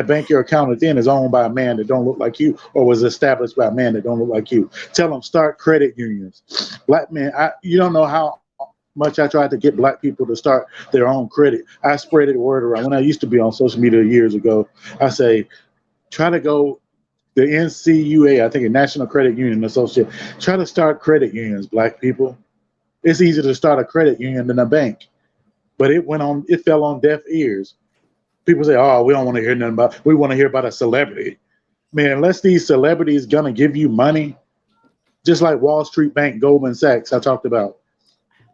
bank your account then is owned by a man that don't look like you, or was established by a man that don't look like you. Tell them start credit unions. Black men, you don't know how much I tried to get black people to start their own credit. I spread the word around when I used to be on social media years ago. I say, try to go the NCUA, I think, a National Credit Union Association. Try to start credit unions, black people. It's easier to start a credit union than a bank, but it fell on deaf ears. People say, "Oh, we don't want to hear nothing about. We want to hear about a celebrity." Man, unless these celebrities gonna give you money, just like Wall Street Bank, Goldman Sachs, I talked about,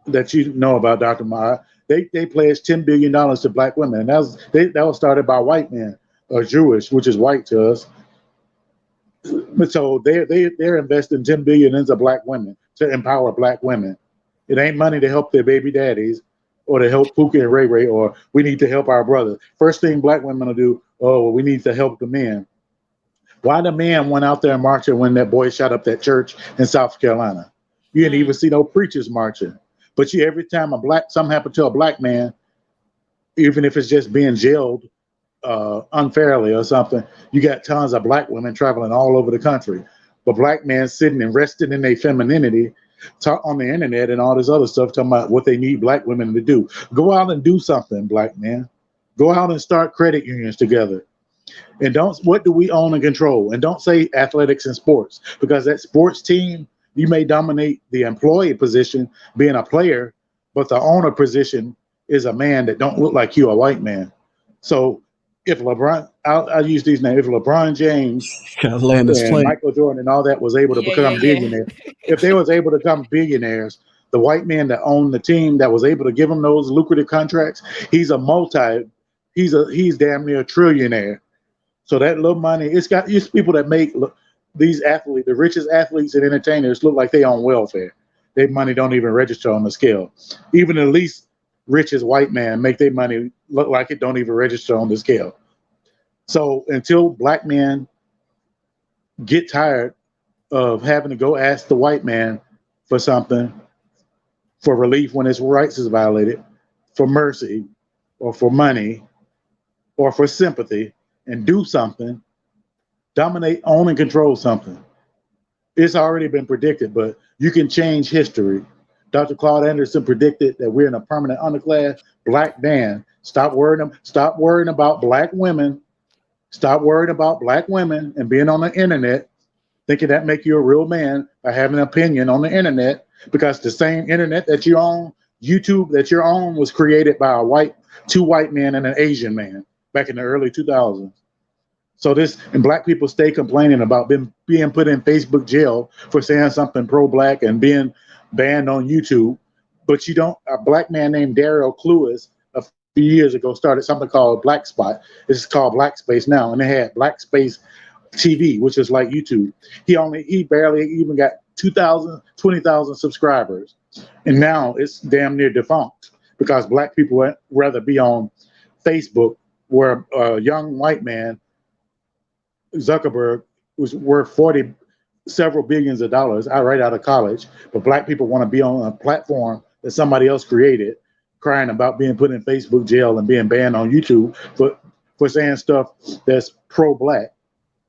that you know about, Dr. Maat. They pledged $10 billion to black women, and that was started by white men, or Jewish, which is white to us. But so they're investing $10 billion into black women to empower black women. It ain't money to help their baby daddies or to help Pookie and Ray Ray, or we need to help our brothers. First thing black women will do, oh, well, we need to help the men. Why the man went out there marching when that boy shot up that church in South Carolina? You didn't even see no preachers marching. But every time something happened to a black man, even if it's just being jailed unfairly or something, you got tons of black women traveling all over the country. But black men sitting and resting in their femininity, talk on the internet and all this other stuff, talking about what they need black women to do. Go out and do something, black men. Go out and start credit unions together. And what do we own and control? And don't say athletics and sports, because that sports team, you may dominate the employee position being a player, but the owner position is a man that don't look like you, a white man. So if LeBron, I'll use these names, if LeBron James and Michael Jordan and all that was able to become billionaires, if they was able to become billionaires, the white man that owned the team that was able to give them those lucrative contracts, he's damn near a trillionaire. So that little money, it's people that make these athletes, the richest athletes and entertainers, look like they on welfare. Their money don't even register on the scale. Even the least richest white man make their money look like it don't even register on the scale. So until black men get tired of having to go ask the white man for something, for relief when his rights is violated, for mercy, or for money, or for sympathy, and do something, dominate, own, and control something. It's already been predicted, but you can change history. Dr. Claude Anderson predicted that we're in a permanent underclass. Black man, stop worrying about black women. Stop worrying about black women and being on the internet, thinking that make you a real man by having an opinion on the internet. Because the same internet that you own, YouTube that you're on, was created by two white men and an Asian man back in the early 2000s. So and black people stay complaining about being put in Facebook jail for saying something pro-black and being banned on YouTube. But you don't. A black man named Daryl Cluis a few years ago started something called Black Spot. It's called Black Space now, and they had Black Space TV, which is like YouTube. He barely even got 20,000 subscribers, and now it's damn near defunct because black people would rather be on Facebook, where a young white man, Zuckerberg, was worth several billions of dollars right out of college, but black people want to be on a platform that somebody else created, crying about being put in Facebook jail and being banned on YouTube for saying stuff that's pro-black,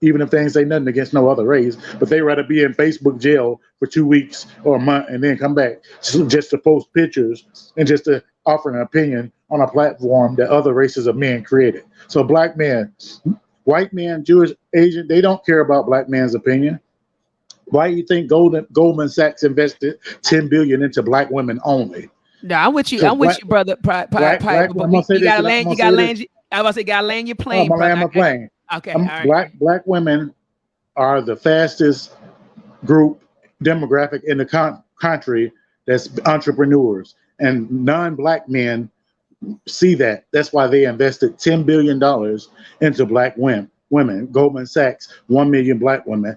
even if they ain't say nothing against no other race, but they rather be in Facebook jail for 2 weeks or a month and then come back just to post pictures and just to offer an opinion on a platform that other races of men created. So black men, white men, Jewish, Asian, they don't care about black man's opinion. Why do you think Goldman Sachs invested $10 billion into black women only?
No, I'm with you. I'm with you, brother.
I'm gonna say
You
this.
gotta land. You gotta land. I was say, gotta land your plane,
I'm gonna
brother.
land my plane.
Okay, all right.
Black women are the fastest group demographic in the country that's entrepreneurs, and non-black men see that. That's why they invested $10 billion into black women. Goldman Sachs, 1 million black women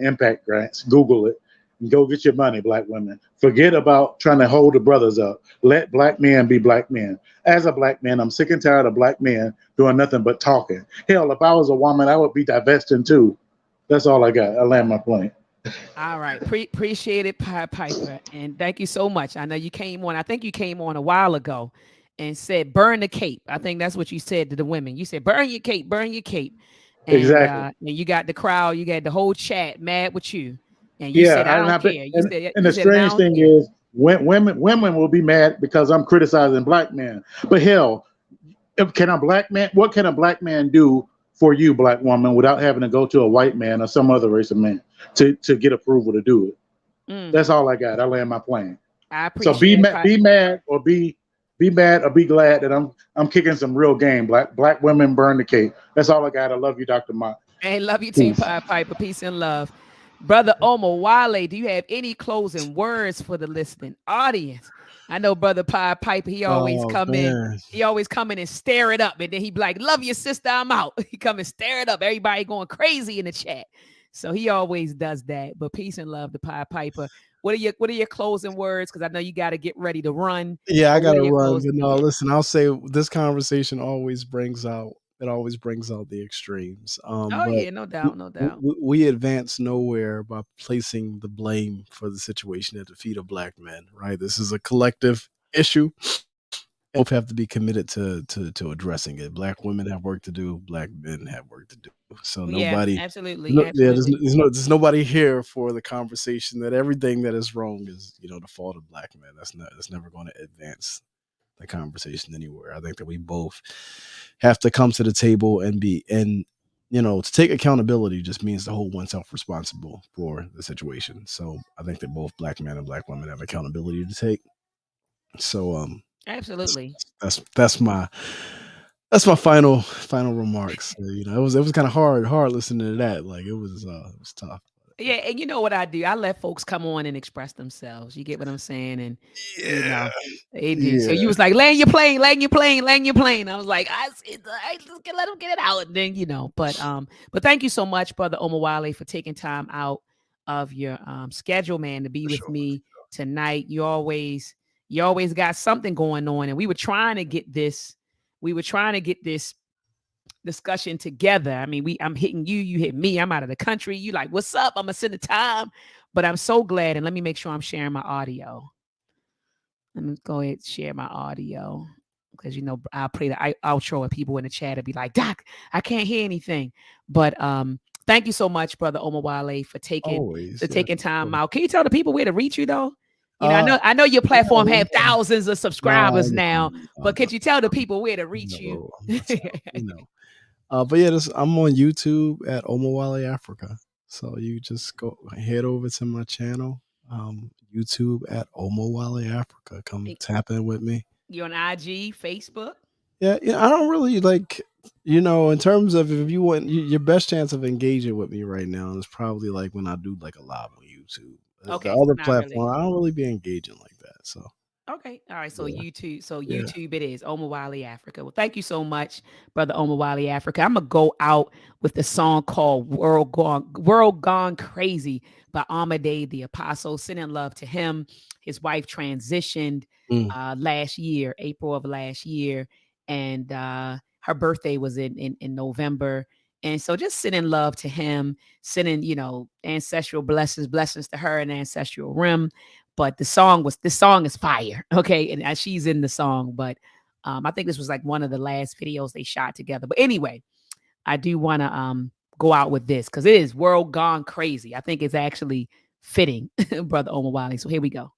impact grants. Google it and go get your money, black women. Forget about trying to hold the brothers up. Let black men be black men. As a black man, I'm sick and tired of black men doing nothing but talking. Hell, if I was a woman, I would be divesting too. That's all I got. I land my plane.
All right. Appreciate it, Piper. And thank you so much. I know you came on. I think you came on a while ago and said, burn the cape. I think that's what you said to the women. You said, burn your cape, burn your cape.
Exactly.
And you got the crowd, you got the whole chat mad with you. And you
Yeah,
said, I don't care.
and the strange thing is, women will be mad because I'm criticizing black men. But hell, what can a black man do for you, black woman, without having to go to a white man or some other race of man to get approval to do it? That's all I got. I land my plane.
I appreciate
so be
it.
mad or be glad that I'm kicking some real game. Black women burn the cake. That's all I got. I love you, Dr. Maat.
Hey, love you too, Piper. Peace and love. Brother Omowale, do you have any closing words for the listening audience? I know Brother Piper, he always come in and stare it up. And then he be like, love your sister, I'm out. He come and stare it up. Everybody going crazy in the chat. So he always does that. But peace and love to Piper. What are your closing words? Because I know you got to get ready to run.
Yeah, I got to run. But no, listen, I'll say this conversation always brings out the extremes.
Yeah, no doubt.
We advance nowhere by placing the blame for the situation at the feet of black men, right? This is a collective issue. Both have to be committed to addressing it. Black women have work to do. Black men have work to do. So nobody,
absolutely.
There's nobody here for the conversation that everything that is wrong is the fault of black men. That's never going to advance the conversation anywhere. I think that we both have to come to the table and to take accountability just means to hold oneself responsible for the situation. So I think that both black men and black women have accountability to take. So
absolutely,
that's my final remarks. It was kind of hard listening to that. Like it was tough.
Yeah, and you know what I do? I let folks come on and express themselves. You get what I'm saying? And they do. So you was like, land your plane. I was like, I just let them get it out. And then but thank you so much, Brother Omowale, for taking time out of your schedule, man, to be with me tonight. You always got something going on, and we were trying to get this discussion together. I mean, I'm hitting you, you hit me. I'm out of the country. You like, what's up? I'm gonna send the time, but I'm so glad. And let me make sure I'm sharing my audio. Let me go ahead and share my audio. because I'll play the outro and people in the chat will be like, Doc, I can't hear anything. But thank you so much, brother Omowale, for taking time out. Can you tell the people where to reach you though? I know your platform have thousands of subscribers now, but could you tell the people where to reach you?
But yeah, I'm on YouTube at Omowale Africa. So you just head over to my channel, YouTube at Omowale Africa. Come tap in with me.
You're on IG, Facebook?
Yeah, I don't really in terms of if you want your best chance of engaging with me right now is probably like when I do like a live on YouTube.
Okay,
the other platform, I don't really be engaging like that. So
okay, all right. So YouTube, YouTube it is Omowale Africa. Well, thank you so much, brother Omowale Africa. I'm gonna go out with the song called "World Gone Crazy" by Ahmade the Apostle. Sending love to him. His wife transitioned last year, April of last year, and her birthday was in November. And so just sending love to him, sending, ancestral blessings to her and ancestral rim. But this song is fire. Okay. And she's in the song, but I think this was like one of the last videos they shot together. But anyway, I do want to go out with this because it is World Gone Crazy. I think it's actually fitting, brother Omowale. So here we go.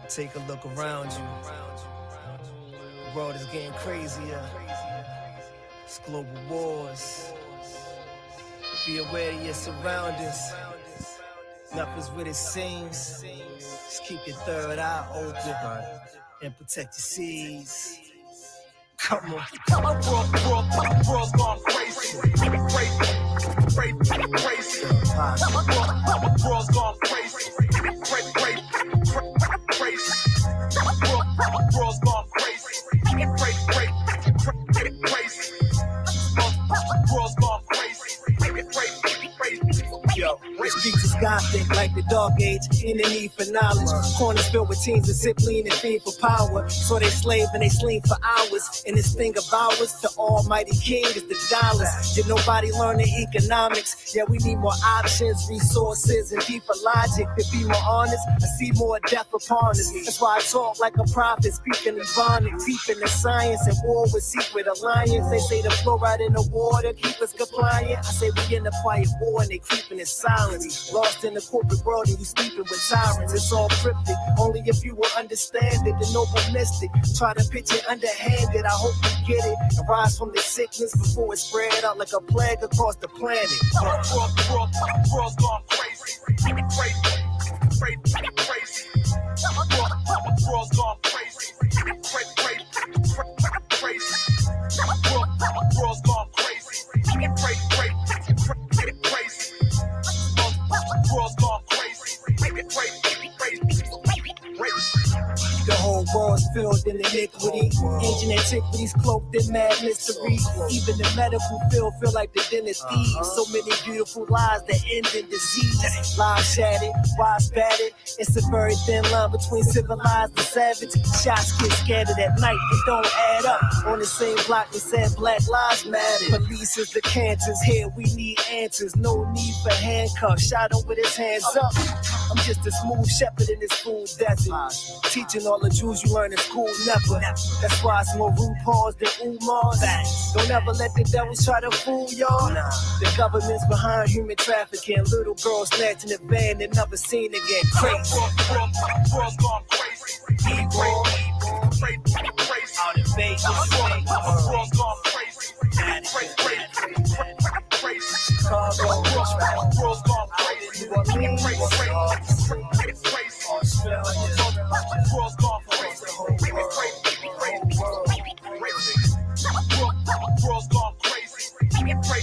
Take a look around you. The world is getting crazier. It's global wars. Be aware of your surroundings. Nothing's what it seems. Just keep your third eye open and protect your seeds. Come on. World's gone crazy. Crazy. World's gone crazy. Crazy. World's gone crazy. Crazy. World's gone crazy. Yo, rich Jesus gothic like the dog age, in the need for knowledge. Corners filled with teens that sip lean and feed for power. So they slave and they sling for hours. And this thing of ours, the almighty king is the dollars. Did nobody learn the economics? Yeah, we need more options, resources, and deeper logic. To be more honest, I see more death upon us. That's why I talk like a prophet, speaking Ebonic, deep in the science and war with secret alliance. They say the fluoride in the water keep us compliant. I say we in a quiet war and they keeping it silence. Lost in the corporate world and you sleeping with tyrants. It's all cryptic, only if you will understand it. The noble mystic, try to pitch it underhanded. I hope you get it and rise from the sickness before it spread out like a plague across the planet. World's gone crazy. Crazy. World's gone crazy. Crazy. World's gone crazy. Crazy. World's gone crazy. The whole world's filled in iniquity. Ancient antiquities cloaked in mad mystery. Even the medical field feel like the den of thieves. So many beautiful lies that end in disease. Lives shattered, wise battered. It's a very thin line between civilized and savage. Shots get scattered at night, it don't add up. On the same block they said Black Lives Matter. Police is the cancers, here we need answers. No need for handcuffs, shot him with his hands up. I'm just a smooth shepherd in this food desert. Teaching all the Jews you learn in school, never. That's why it's more RuPaul's than Umars. Don't ever let the devils try to fool y'all. The government's behind human trafficking. Little girls snatching the van and never seen again. Crazy. World's gone crazy. Evil. Out in Vegas. World's gone crazy. Crazy. Chicago. World's gone crazy. Australia. World's gone crazy. World's gone crazy.